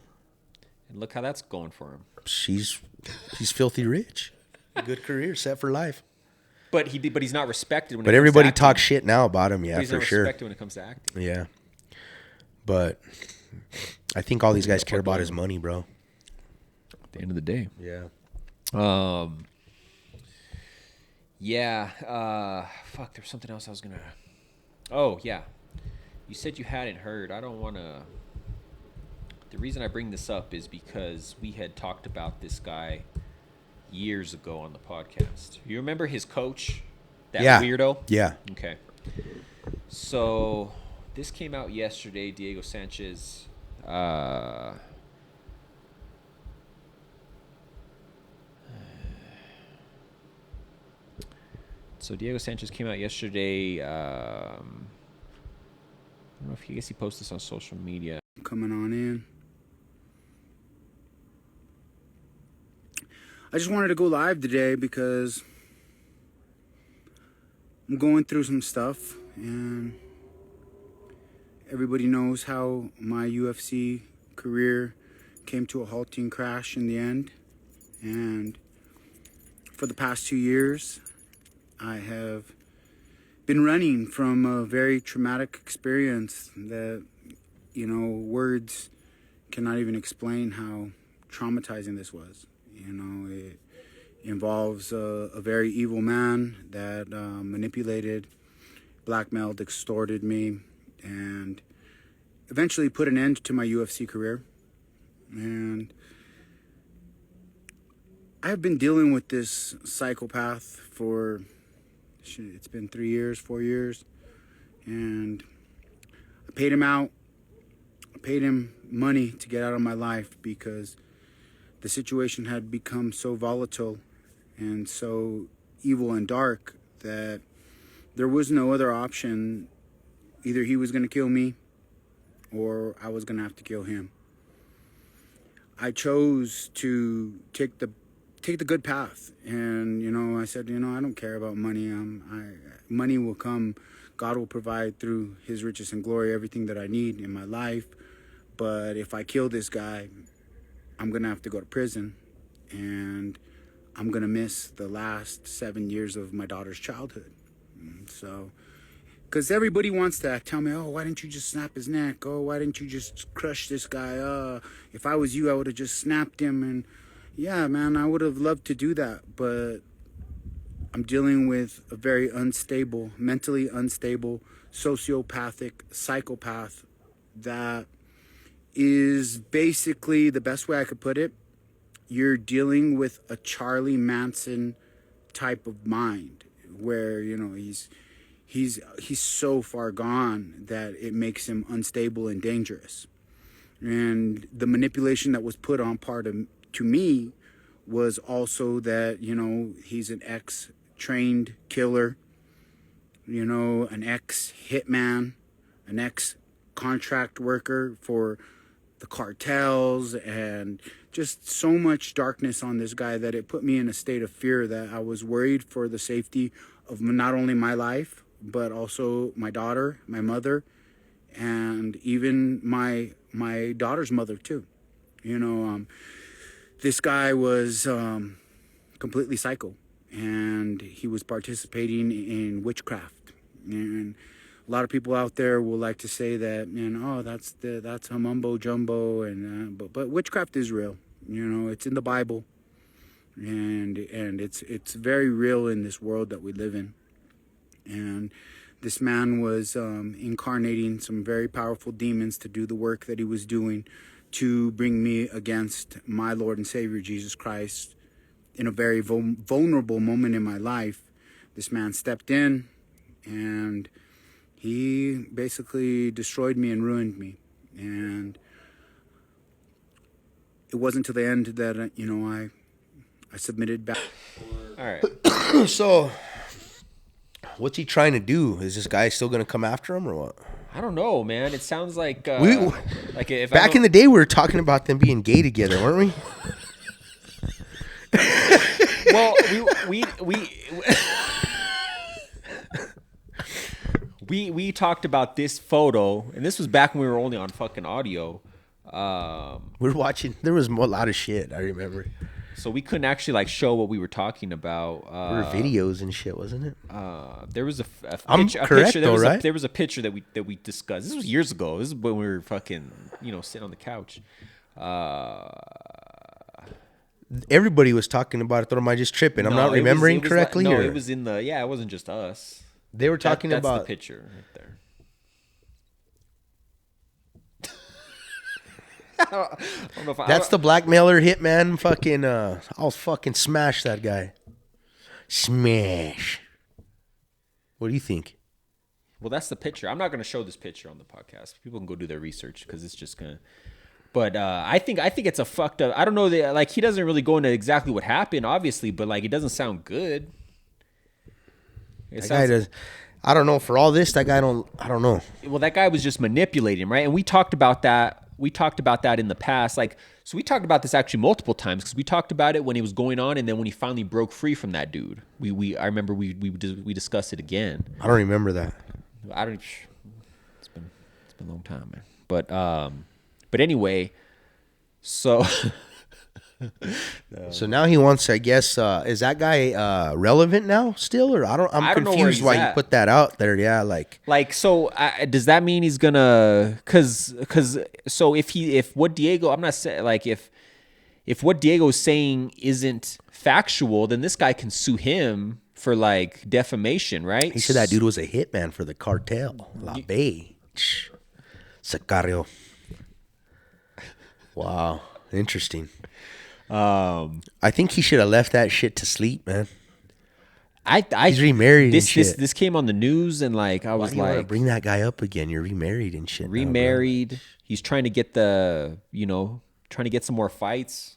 And look how that's going for him. He's filthy rich. Good career, set for life. But he's not respected when. But everybody talks shit now about him. Yeah, he's for not sure. respected when it comes to acting. Yeah, but I think all these guys care about is money, bro. At the end of the day. Yeah. Yeah. Fuck. There's something else I was gonna. Oh yeah. You said you hadn't heard. I don't want to. The reason I bring this up is because we had talked about this guy years ago on the podcast. You remember his coach? That weirdo? Yeah. Okay. So this came out yesterday. Diego Sanchez. So Diego Sanchez came out yesterday. I don't know if he posted this on social media. Coming on in. I just wanted to go live today because I'm going through some stuff, and everybody knows how my UFC career came to a halting crash in the end. And for the past 2 years, I have been running from a very traumatic experience that, words cannot even explain how traumatizing this was. It involves a very evil man that manipulated, blackmailed, extorted me, and eventually put an end to my UFC career. And I have been dealing with this psychopath for, it's been 3 years, 4 years, and I paid him out. I paid him money to get out of my life because the situation had become so volatile and so evil and dark that there was no other option. Either he was going to kill me or I was going to have to kill him. I chose to take the good path, and I said, I don't care about money. Money will come. God will provide through His riches and glory everything that I need in my life. But if I kill this guy, I'm going to have to go to prison, and I'm going to miss the last 7 years of my daughter's childhood. So, because everybody wants to tell me, oh, why didn't you just snap his neck? Oh, why didn't you just crush this guy? If I was you, I would have just snapped him. And yeah, man, I would have loved to do that. But I'm dealing with a very unstable, mentally unstable, sociopathic psychopath that is basically, the best way I could put it, you're dealing with a Charlie Manson type of mind where, he's so far gone that it makes him unstable and dangerous. And the manipulation that was put on to me was also that, he's an ex-trained killer, an ex-hitman, an ex-contract worker for the cartels, and just so much darkness on this guy that it put me in a state of fear that I was worried for the safety of not only my life, but also my daughter, my mother, and even my daughter's mother too. You know, this guy was completely psycho, and he was participating in witchcraft. And a lot of people out there will like to say that, oh, that's a mumbo jumbo, and but witchcraft is real. You know, it's in the Bible, and it's very real in this world that we live in. And this man was incarnating some very powerful demons to do the work that he was doing, to bring me against my Lord and Savior Jesus Christ. In a very vulnerable moment in my life, this man stepped in, and he basically destroyed me and ruined me. And it wasn't till the end that I submitted back. All right. So, what's he trying to do? Is this guy still gonna come after him or what? I don't know, man. It sounds like like if Back in the day, we were talking about them being gay together, weren't we? well, we talked about this photo, and this was back when we were only on fucking audio. We were watching. There was a lot of shit. I remember. So we couldn't actually like show what we were talking about. There were videos and shit, wasn't it? There was a I'm picture. correct, There though, was right? There was a picture that we discussed. This was years ago. This is when we were fucking sitting on the couch. Everybody was talking about it. Or am I just tripping? I'm not remembering correctly. No, or? it was in the. Yeah, it wasn't just us. They were talking that's about the picture right there. I don't know if That's the blackmailer hitman. Fucking, I'll fucking smash that guy. Smash. What do you think? Well, that's the picture. I'm not going to show this picture on the podcast. People can go do their research because it's just gonna. But I think it's a fucked up. I don't know that like he doesn't really go into exactly what happened, obviously, but like it doesn't sound good. That guy does. I don't know. For all this, that guy don't. I don't know. Well, that guy was just manipulating, right? And we talked about that. We talked about that in the past. Like, so we talked about this actually multiple times because we talked about it when it was going on, and then when he finally broke free from that dude. I remember we discussed it again. I don't remember that. I don't. It's been a long time, man. But anyway, so. So now he wants. I guess is that guy relevant now still, or I'm I don't know where confused he's why at. you put that out there. Yeah, like So does that mean he's gonna? Cause so if what Diego, I'm not saying like if what Diego's saying isn't factual, then this guy can sue him for like defamation, right? he said that dude was a hitman for the cartel. La Bay. Sicario. Wow, interesting. I think he should have left that shit to sleep, man. He's remarried and shit. This came on the news, and like I Why was do you want to like, bring that guy up again? You're remarried and shit. now, bro. remarried. He's trying to get trying to get some more fights.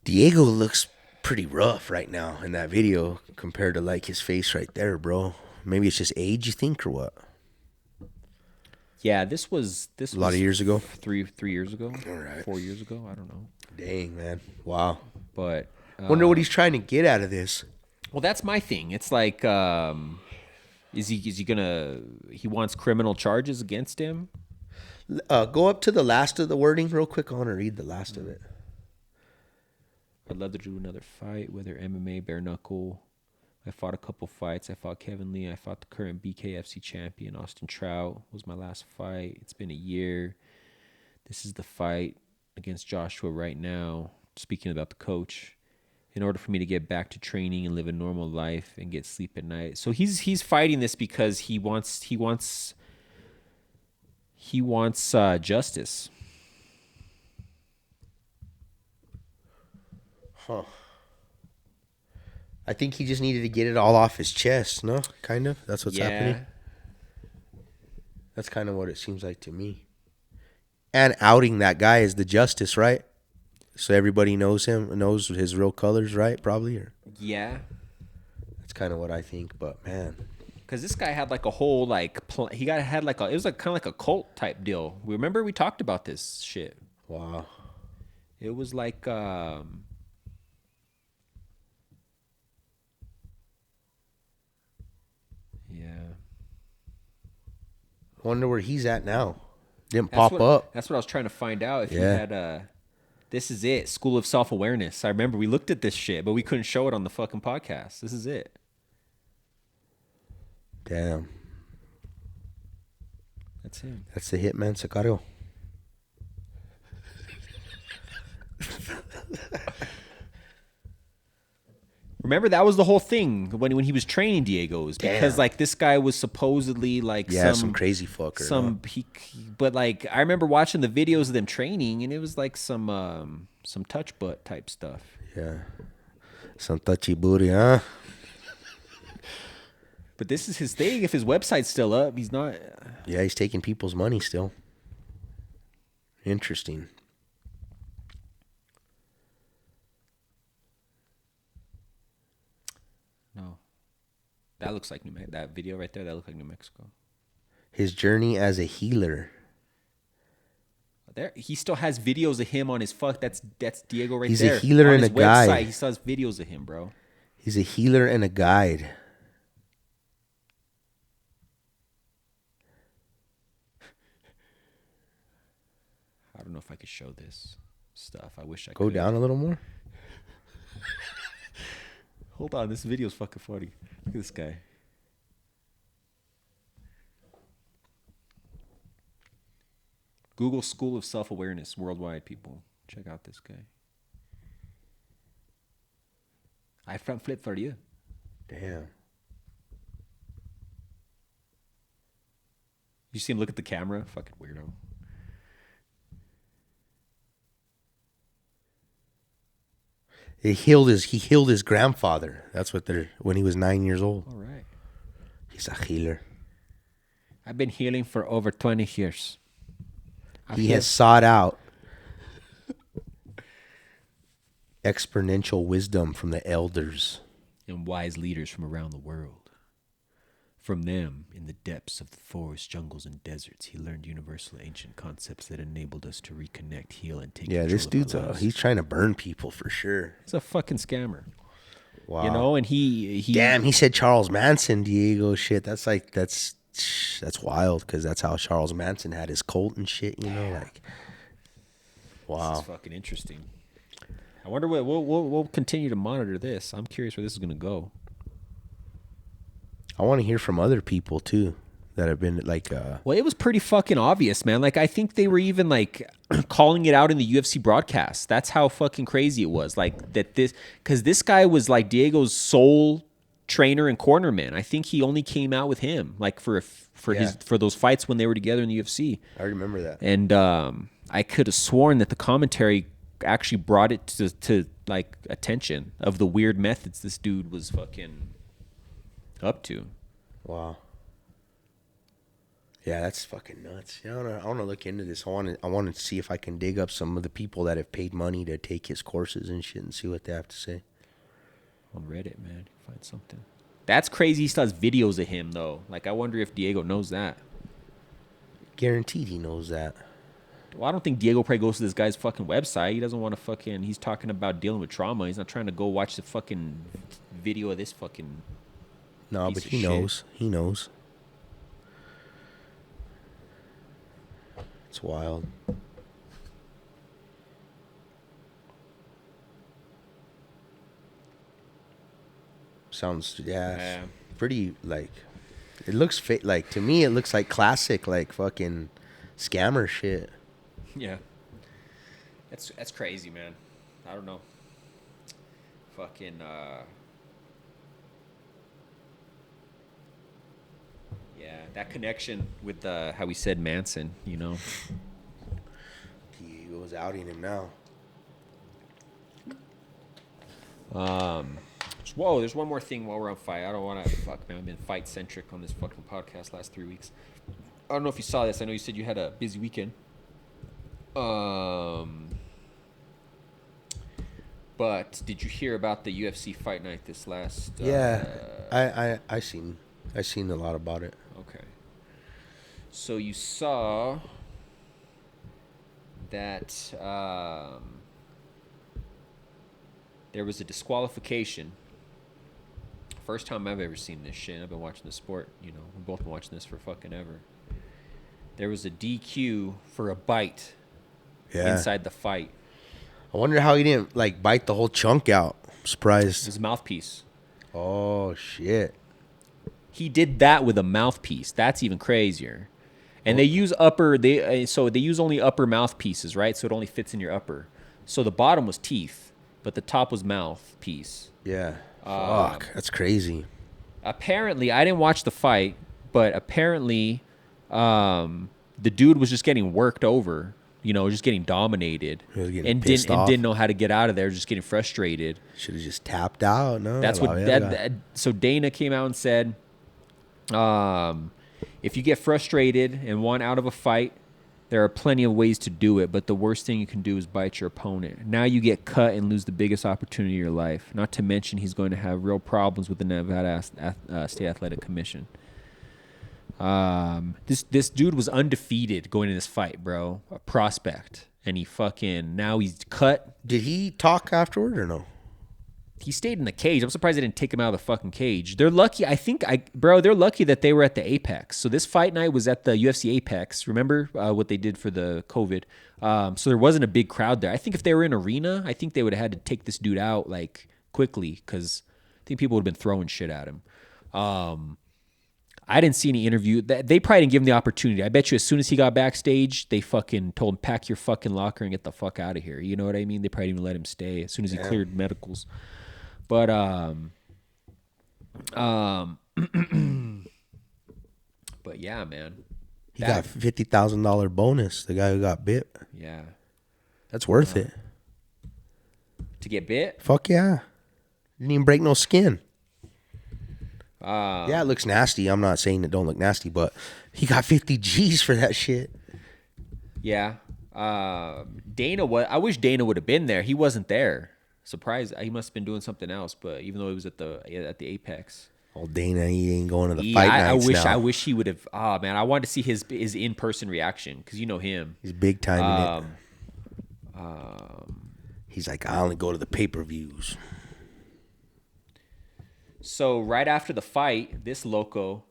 Diego looks pretty rough right now in that video compared to like his face right there, bro. Maybe it's just age, you think, or what? Yeah, this was A lot of years ago. 3 years ago, All right. 4 years ago. I don't know, Dang, man. Wow. but Wonder what he's trying to get out of this. well, that's my thing. It's like, is he gonna? He wants criminal charges against him. Go up to the last of the wording real quick. I want to read the last of it. I'd love to do another fight, whether MMA, bare knuckle. I fought a couple fights. I fought Kevin Lee. I fought the current BKFC champion, Austin Trout. Was my last fight. It's been a year. This is the fight against Joshua right now. Speaking about the coach, in order for me to get back to training and live a normal life and get sleep at night. So he's fighting this because he wants justice. Huh. I think he just needed to get it all off his chest, no? Kind of? That's what's happening? That's kind of what it seems like to me. And outing that guy is the justice, right? So everybody knows him, knows his real colors, right? Probably, or Yeah. that's kind of what I think. But man, Because this guy had like a whole like it was like kind of like a cult type deal. Remember we talked about this shit. wow. It was like yeah. Wonder where he's at now. Didn't That's pop what, up. That's what I was trying to find out. If he Yeah. had this is it, School of Self-Awareness. I remember we looked at this shit, but we couldn't show it on the fucking podcast. This is it. Damn. That's him. That's the hitman Sicario. Remember, that was the whole thing when he was training Diego's, because Damn. like this guy was supposedly like Some crazy fucker. but like I remember watching the videos of them training, and it was like some touch butt type stuff. Yeah. Some touchy booty, huh? But this is his thing. If his website's still up, he's not. Yeah, he's taking people's money still. Interesting. No, that looks like that video right there. That looked like New Mexico. His journey as a healer. There, he still has videos of him on his That's Diego right He's there. a healer on and his a guide. website, he still has videos of him, bro. He's a healer and a guide. I don't know if I could show this stuff. I wish I Go could. down a little more. Hold on, this video's fucking funny. Look at this guy. Google School of Self-Awareness worldwide, people. Check out this guy. I front flip for you. Damn. You see him look at the camera? Fucking weirdo. He healed his grandfather. That's what they're when he was 9 years old. All right. He's a healer. I've been healing for over 20 years. He has sought out exponential wisdom from the elders. And wise leaders from around the world. From them, in the depths of the forests, jungles, and deserts, he learned universal ancient concepts that enabled us to reconnect, heal, and take Yeah, control this of dude's our lives. he's trying to burn people for sure. He's a fucking scammer. Wow. You know, and he Damn, he said Charles Manson, Diego. Shit, that's wild because that's how Charles Manson had his cult and shit. You know, like, This wow. is fucking interesting. I wonder what we'll continue to monitor this. I'm curious where this is gonna go. I want to hear from other people too that have been like. Well, it was pretty fucking obvious, man. Like I think they were even like calling it out in the UFC broadcast. That's how fucking crazy it was. Like that because this guy was like Diego's sole trainer and cornerman. I think he only came out with him like for those fights when they were together in the UFC. I remember that. And I could have sworn that the commentary actually brought it to like attention of the weird methods this dude was fucking up to. Wow. Yeah, that's fucking nuts. Yeah, I want to look into this. I want to see if I can dig up some of the people that have paid money to take his courses and shit and see what they have to say. On Reddit, man, find something. That's crazy. He still has videos of him though. Like I wonder if Diego knows that. Guaranteed he knows that. Well, I don't think Diego probably goes to this guy's fucking website. He doesn't want to fucking. He's talking about dealing with trauma. He's not trying to go watch the fucking video of this fucking. No, Piece but of he shit. knows. He knows. It's wild. Sounds Yeah. pretty like. It looks like to me. It looks like classic like fucking scammer shit. Yeah. That's crazy, man. I don't know. Fucking yeah, that connection with how we said Manson, you know. He was outing him now. Whoa, there's one more thing while we're on fight. I don't want to fuck, man. I've been fight centric on this fucking podcast last 3 weeks. I don't know if you saw this. I know you said you had a busy weekend. But did you hear about the UFC fight night this last? Yeah, I seen a lot about it. Okay. So you saw that there was a disqualification. First time I've ever seen this shit. I've been watching the sport, you know. We've both been watching this for fucking ever. there was a DQ for a bite Yeah. inside the fight. I wonder how he didn't like bite the whole chunk out. I'm surprised. His mouthpiece. Oh shit. He did that with a mouthpiece. That's even crazier. And they use they use only upper mouthpieces, right? So it only fits in your upper. So the bottom was teeth, but the top was mouthpiece. Yeah. Fuck. That's crazy. Apparently, I didn't watch the fight, but apparently, the dude was just getting worked over. Just getting dominated, He was getting and pissed off. didn't know how to get out of there. Just getting frustrated. Should have just tapped out. No. That's what. So Dana came out and said, if you get frustrated and want out of a fight, there are plenty of ways to do it, but the worst thing you can do is bite your opponent. Now you get cut and lose the biggest opportunity of your life. Not to mention he's going to have real problems with the Nevada State Athletic Commission. This dude was undefeated going in this fight, bro. A prospect. And now he's cut. Did he talk afterward or no? He stayed in the cage. I'm surprised they didn't take him out of the fucking cage. They're lucky. They're lucky that they were at the Apex. So this fight night was at the UFC Apex. Remember what they did for the COVID? So there wasn't a big crowd there. I think if they were in arena, I think they would have had to take this dude out like quickly because I think people would have been throwing shit at him. I didn't see any interview. They probably didn't give him the opportunity. I bet you as soon as he got backstage, they fucking told him, pack your fucking locker and get the fuck out of here. You know what I mean? They probably didn't even let him stay as soon as he cleared medicals. But but yeah, man. He got $50,000 bonus. The guy who got bit. Yeah. That's worth it. To get bit? Fuck yeah. Didn't even break no skin. Yeah, it looks nasty. I'm not saying it don't look nasty, but he got 50 G's for that shit. Yeah. I wish Dana would have been there. He wasn't there. Surprised. He must have been doing something else, but even though he was at the Apex. Oh, Dana, he ain't going to the fight nights now. I wish he would have. Oh man, I wanted to see his in-person reaction because you know him. He's big time in it. He's like, I only go to the pay-per-views. So right after the fight, this loco,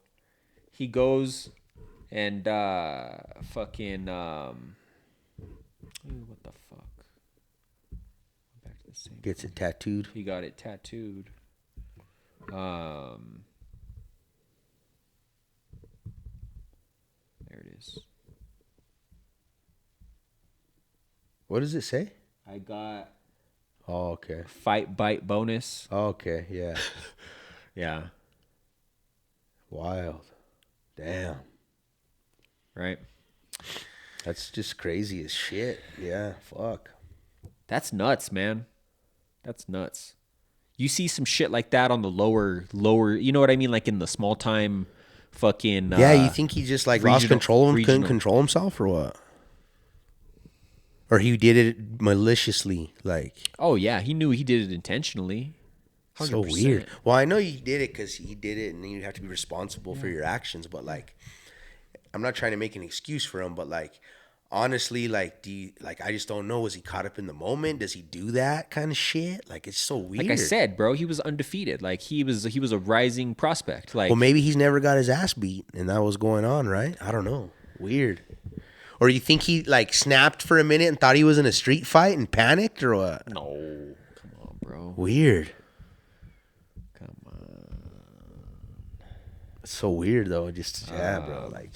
he goes and fucking what the fuck? Back to the same. Gets it tattooed. He got it tattooed. There it is. What does it say? I got Oh, okay. fight bite bonus. Okay, yeah. Yeah. Wild. Damn. Right. That's just crazy as shit. Yeah, fuck. That's nuts, man. That's nuts. You see some shit like that on the lower, you know what I mean? Like in the small time fucking. Yeah, you think he just like lost control of him, couldn't regional. control himself or what? Or he did it maliciously, like. Oh, yeah. He knew he did it intentionally. 100%. So weird. Well, I know he did it because he did it and you have to be responsible for your actions. But like, I'm not trying to make an excuse for him, but like, honestly, like, I just don't know. Was he caught up in the moment? Does he do that kind of shit? Like, it's so weird. Like I said, bro, he was undefeated. Like he was a rising prospect. Like, well, maybe he's never got his ass beat and that was going on, right? I don't know. Weird. Or you think he like snapped for a minute and thought he was in a street fight and panicked or what? no, come on, bro. Weird. Come on. It's so weird though. Just bro. Like,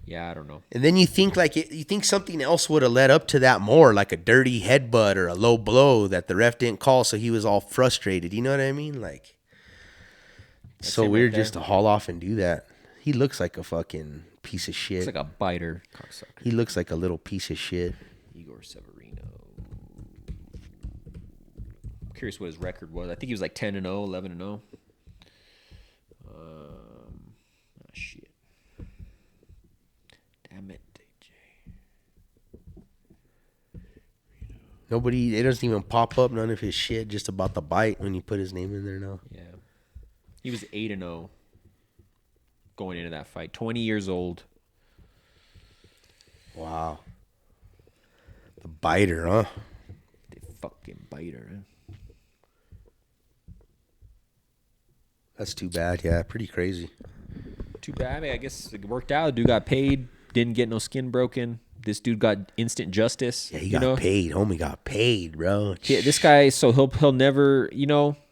Yeah, I don't know. and then you think like you think something else would have led up to that more, like a dirty headbutt or a low blow that the ref didn't call, so he was all frustrated. You know what I mean? Like, it's so him right weird there. just to haul off and do that. He looks like a fucking piece of shit. It's like a biter. Cocksucker. He looks like a little piece of shit. Igor Severino. I'm curious what his record was. I think he was like 10-0, 11-0. Shit. Damn it, DJ. Nobody, it doesn't even pop up none of his shit just about the bite when you put his name in there now. Yeah. He was 8-0 going into that fight. 20 years old. Wow. The biter, huh? The fucking biter, huh? That's too bad. Yeah, pretty crazy. Too bad. I mean, I guess it worked out. Dude got paid. Didn't get no skin broken. This dude got instant justice. Yeah, he got paid. Homie got paid, bro. Yeah, this guy, so he'll never,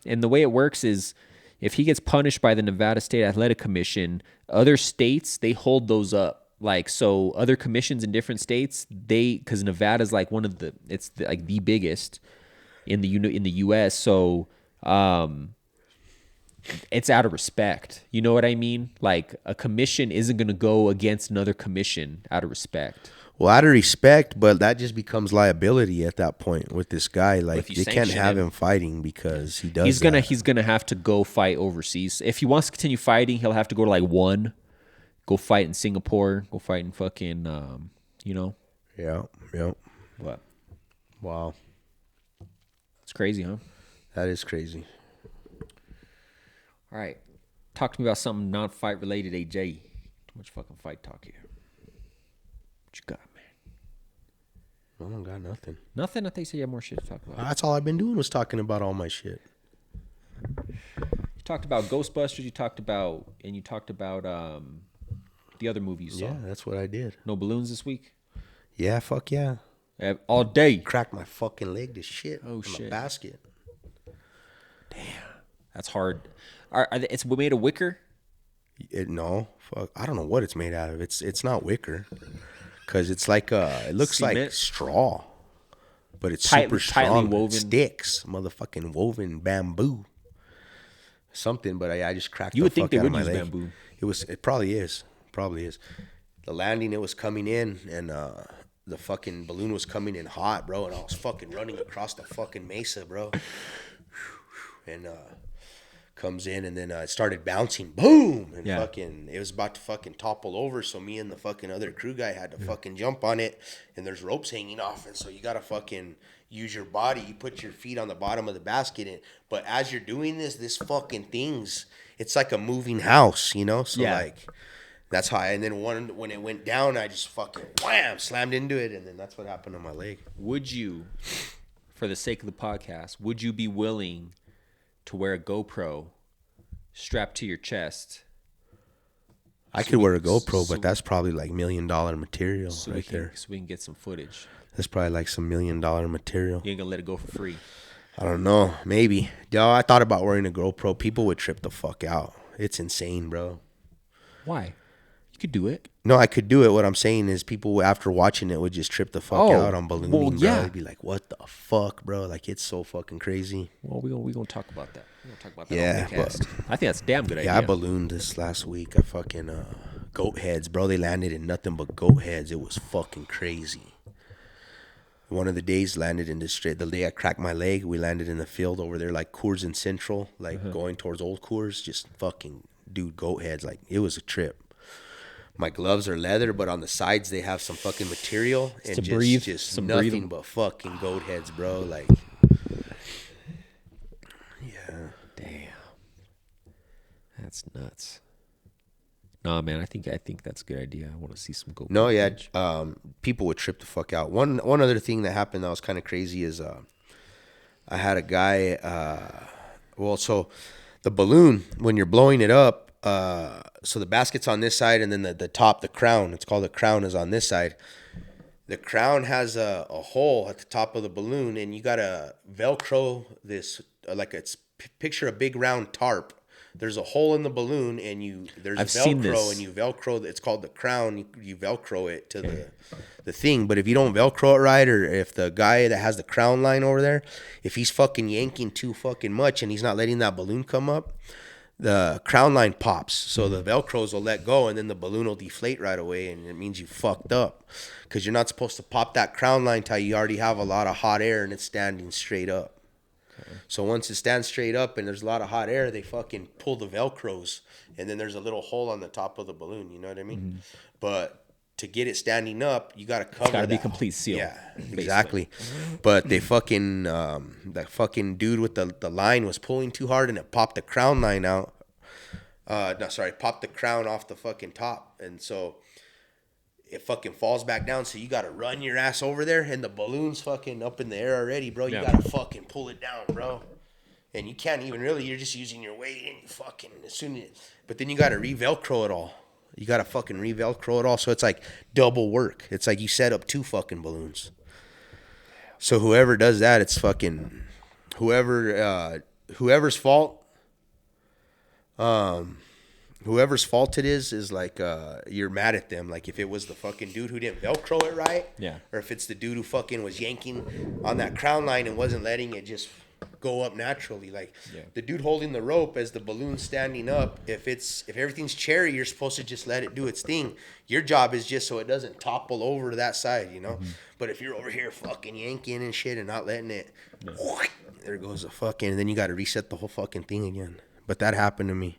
and the way it works is if he gets punished by the Nevada State Athletic Commission, other states, they hold those up. Like, so other commissions in different states, because Nevada's like like the biggest in the U.S. So, it's out of respect. You know what I mean? Like, a commission isn't going to go against another commission out of respect. Well, out of respect, but that just becomes liability at that point with this guy. Like, you can't have him fighting because he does. He's gonna have to go fight overseas. If he wants to continue fighting, he'll have to go to like go fight in Singapore, go fight in fucking, Yeah. What? Wow. It's crazy, huh? That is crazy. All right, talk to me about something non-fight related, AJ. Too much fucking fight talk here. What you got, man? I don't got nothing. Nothing? I think you said you had more shit to talk about. That's all I've been doing was talking about all my shit. You talked about Ghostbusters. You talked about the other movie you saw. Yeah, that's what I did. No balloons this week? Yeah, fuck yeah. All day. Cracked my fucking leg to shit. Oh, in shit. A basket. Damn. That's hard. It's made of wicker? No. Fuck. I don't know what it's made out of. It's not wicker. Because it's like, it looks Cement? like straw. But it's Tightly super strong. woven. Sticks. Motherfucking woven bamboo. Something, but I just cracked You the would think fuck they out of would my use leg. bamboo. It probably is. Probably is. The landing, it was coming in, and the fucking balloon was coming in hot, bro, and I was fucking running across the fucking mesa, bro. And comes in, and then it started bouncing, boom, and fucking, it was about to fucking topple over, so me and the fucking other crew guy had to fucking jump on it, and there's ropes hanging off, and so you gotta fucking use your body. You put your feet on the bottom of the basket, but as you're doing this fucking thing's, it's like a moving house, so like, that's how and then when it went down, I just fucking wham, slammed into it, and then that's what happened to my leg. Would you, for the sake of the podcast, would you be willing to wear a GoPro strapped to your chest? I could wear a GoPro, but that's probably like $1 million material there. So we can get some footage. That's probably like some $1 million material. You ain't gonna let it go for free. I don't know. Maybe. Yo, I thought about wearing a GoPro. People would trip the fuck out. It's insane, bro. Why? You could do it. No, I could do it. What I'm saying is people, after watching it, would just trip the fuck out on ballooning, bro. They'd be like, what the fuck, bro? Like, it's so fucking crazy. Well, we gonna talk about that. We're gonna talk about that Yeah, on the cast. I think that's a damn good idea. Yeah, I ballooned this last week. I fucking, goat heads, bro. They landed in nothing but goat heads. It was fucking crazy. One of the days landed in this straight. The day I cracked my leg, we landed in the field over there, like Coors and Central, like going towards Old Coors. Just fucking, dude, goat heads. Like, it was a trip. My gloves are leather, but on the sides they have some fucking material and to just breathe, just nothing breathing. But fucking goat heads, bro. Like, yeah, damn, that's nuts. Nah, man, I think that's a good idea. I want to see some GoPro. no, yeah. People would trip the fuck out. One other thing that happened that was kind of crazy is I had a guy. So the balloon, when you're blowing it up. So the basket's on this side, and then the top, the crown, it's called the crown, is on this side. The crown has a hole at the top of the balloon, and you gotta Velcro this, picture a big round tarp. There's a hole in the balloon, and there's I've Velcro, seen this. and you Velcro, it's called the crown, you Velcro it to the thing. But if you don't Velcro it right, or if the guy that has the crown line over there, if he's fucking yanking too fucking much and he's not letting that balloon come up, the crown line pops, so the Velcros will let go, and then the balloon will deflate right away, and it means you fucked up, because you're not supposed to pop that crown line till you already have a lot of hot air and it's standing straight up. Okay. So once it stands straight up and there's a lot of hot air, they fucking pull the Velcros, and then there's a little hole on the top of the balloon, you know what I mean? Mm-hmm. But to get it standing up, you got to cover. It's got to be complete seal. Yeah, exactly. But they fucking that fucking dude with the line was pulling too hard, and it popped the crown line out. Popped the crown off the fucking top, and so it fucking falls back down. So you got to run your ass over there, and the balloon's fucking up in the air already, bro. You got to fucking pull it down, bro. And you can't even really. You're just using your weight, and you fucking but then you got to re-Velcro it all. You got to fucking re-Velcro it all. So it's like double work. It's like you set up 2 fucking balloons. So whoever does that, it's fucking whoever's fault. Whoever's fault it is like you're mad at them. Like if it was the fucking dude who didn't Velcro it right, Yeah. or if it's the dude who fucking was yanking on that crown line and wasn't letting it just go up naturally. Like the dude holding the rope as the balloon's standing up. If everything's cherry, you're supposed to just let it do its thing. Your job is just so it doesn't topple over to that side, you know. But if you're over here fucking yanking and shit and not letting it, there goes the fucking. And then you got to reset the whole fucking thing again. But that happened to me.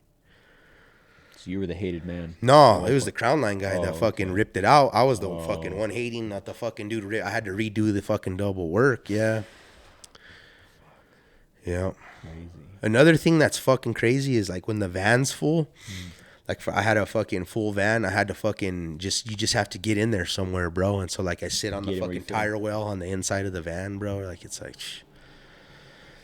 So you were the hated man. No, it was the crown line guy that fucking ripped it out. I was the fucking one hating, not the fucking dude. I had to redo the fucking double work. Yeah. Yeah. Crazy. Another thing that's fucking crazy is like when the van's full. Like I had a fucking full van. I had to fucking you just have to get in there somewhere, bro. And so like I sit on the fucking tire well on the inside of the van, bro. Like it's like.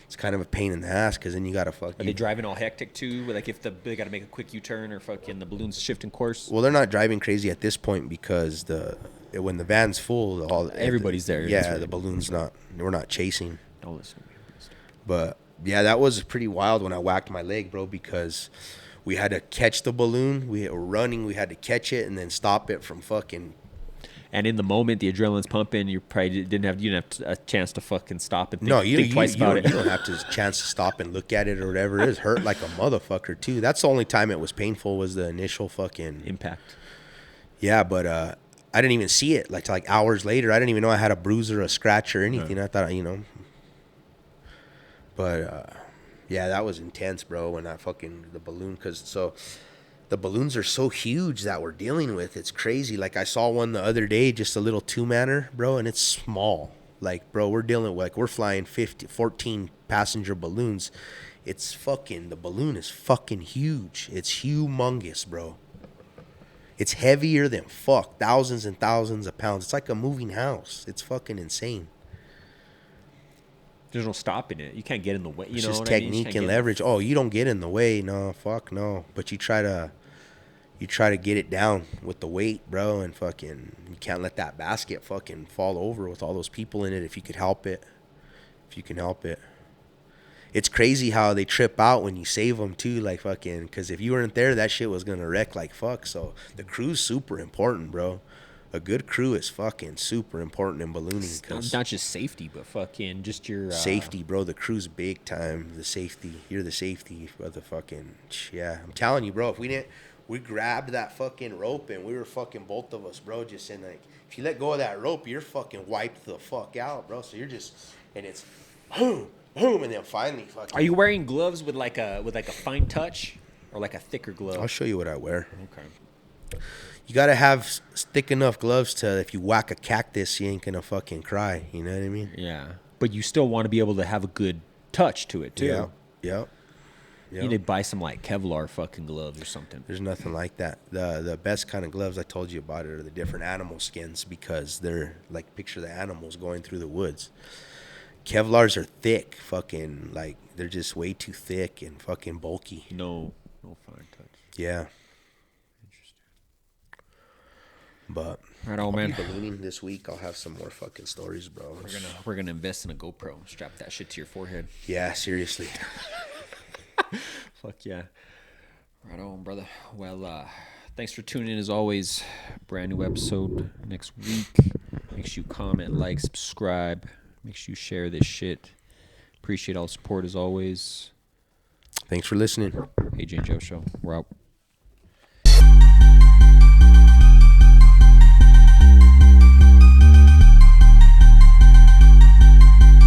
It's kind of a pain in the ass because then you got to fucking... Are they driving all hectic too? Like if they got to make a quick U-turn or fucking the balloon's shifting course? Well, they're not driving crazy at this point because when the van's full... Everybody's there. Yeah, the balloon's not... We're not chasing. Don't listen to me. But, yeah, that was pretty wild when I whacked my leg, bro, because we had to catch the balloon. We were running. We had to catch it and then stop it from fucking... And in the moment, the adrenaline's pumping. You probably didn't have a chance to fucking stop and think, No, you twice about it. You don't have to chance to stop and look at it or whatever. It hurt like a motherfucker too. That's the only time it was painful was the initial fucking impact. Yeah, but I didn't even see it like hours later. I didn't even know I had a bruise or a scratch or anything. I thought, you know. But yeah, that was intense, bro. When I fucking the balloon, the balloons are so huge that we're dealing with. It's crazy. Like I saw one the other day, just a little 2-manner, bro, and it's small. Like, bro, we're flying 14 passenger balloons. It's fucking, the balloon is fucking huge. It's humongous, bro. It's heavier than fuck. Thousands and thousands of pounds. It's like a moving house. It's fucking insane. There's no stopping it. You can't get in the way. It's just technique and leverage. Oh, you don't get in the way. No, fuck no. But you try to get it down with the weight, bro, and fucking you can't let that basket fucking fall over with all those people in it if you could help it. If you can help it. It's crazy how they trip out when you save them too, like fucking, because if you weren't there, that shit was going to wreck like fuck. So the crew's super important, bro. A good crew is fucking super important in ballooning. Not just safety, but fucking just your... Safety, bro. The crew's big time. The safety. You're the safety for the fucking... Yeah, I'm telling you, bro, if we grabbed that fucking rope and we were fucking both of us, bro, just in like... If you let go of that rope, you're fucking wiped the fuck out, bro. So you're just... And it's... Boom, boom, and then finally fucking... Are you wearing gloves with like a fine touch? Or like a thicker glove? I'll show you what I wear. Okay. You gotta have thick enough gloves to, if you whack a cactus, you ain't gonna fucking cry. You know what I mean? Yeah. But you still want to be able to have a good touch to it, too. Yeah. You need to buy some, like, Kevlar fucking gloves or something. There's nothing like that. The best kind of gloves I told you about are the different animal skins because they're, like, picture the animals going through the woods. Kevlars are thick, fucking, like, they're just way too thick and fucking bulky. No fine touch. Yeah. But right on, man. I'll be ballooning this week. I'll have some more fucking stories, bro. We're gonna invest in a GoPro. Strap that shit to your forehead. Yeah, seriously. Fuck yeah. Right on, brother. Well, thanks for tuning in as always. Brand new episode next week. Make sure you comment, like, subscribe. Make sure you share this shit. Appreciate all the support as always. Thanks for listening. AJ and Joe Show. We're out.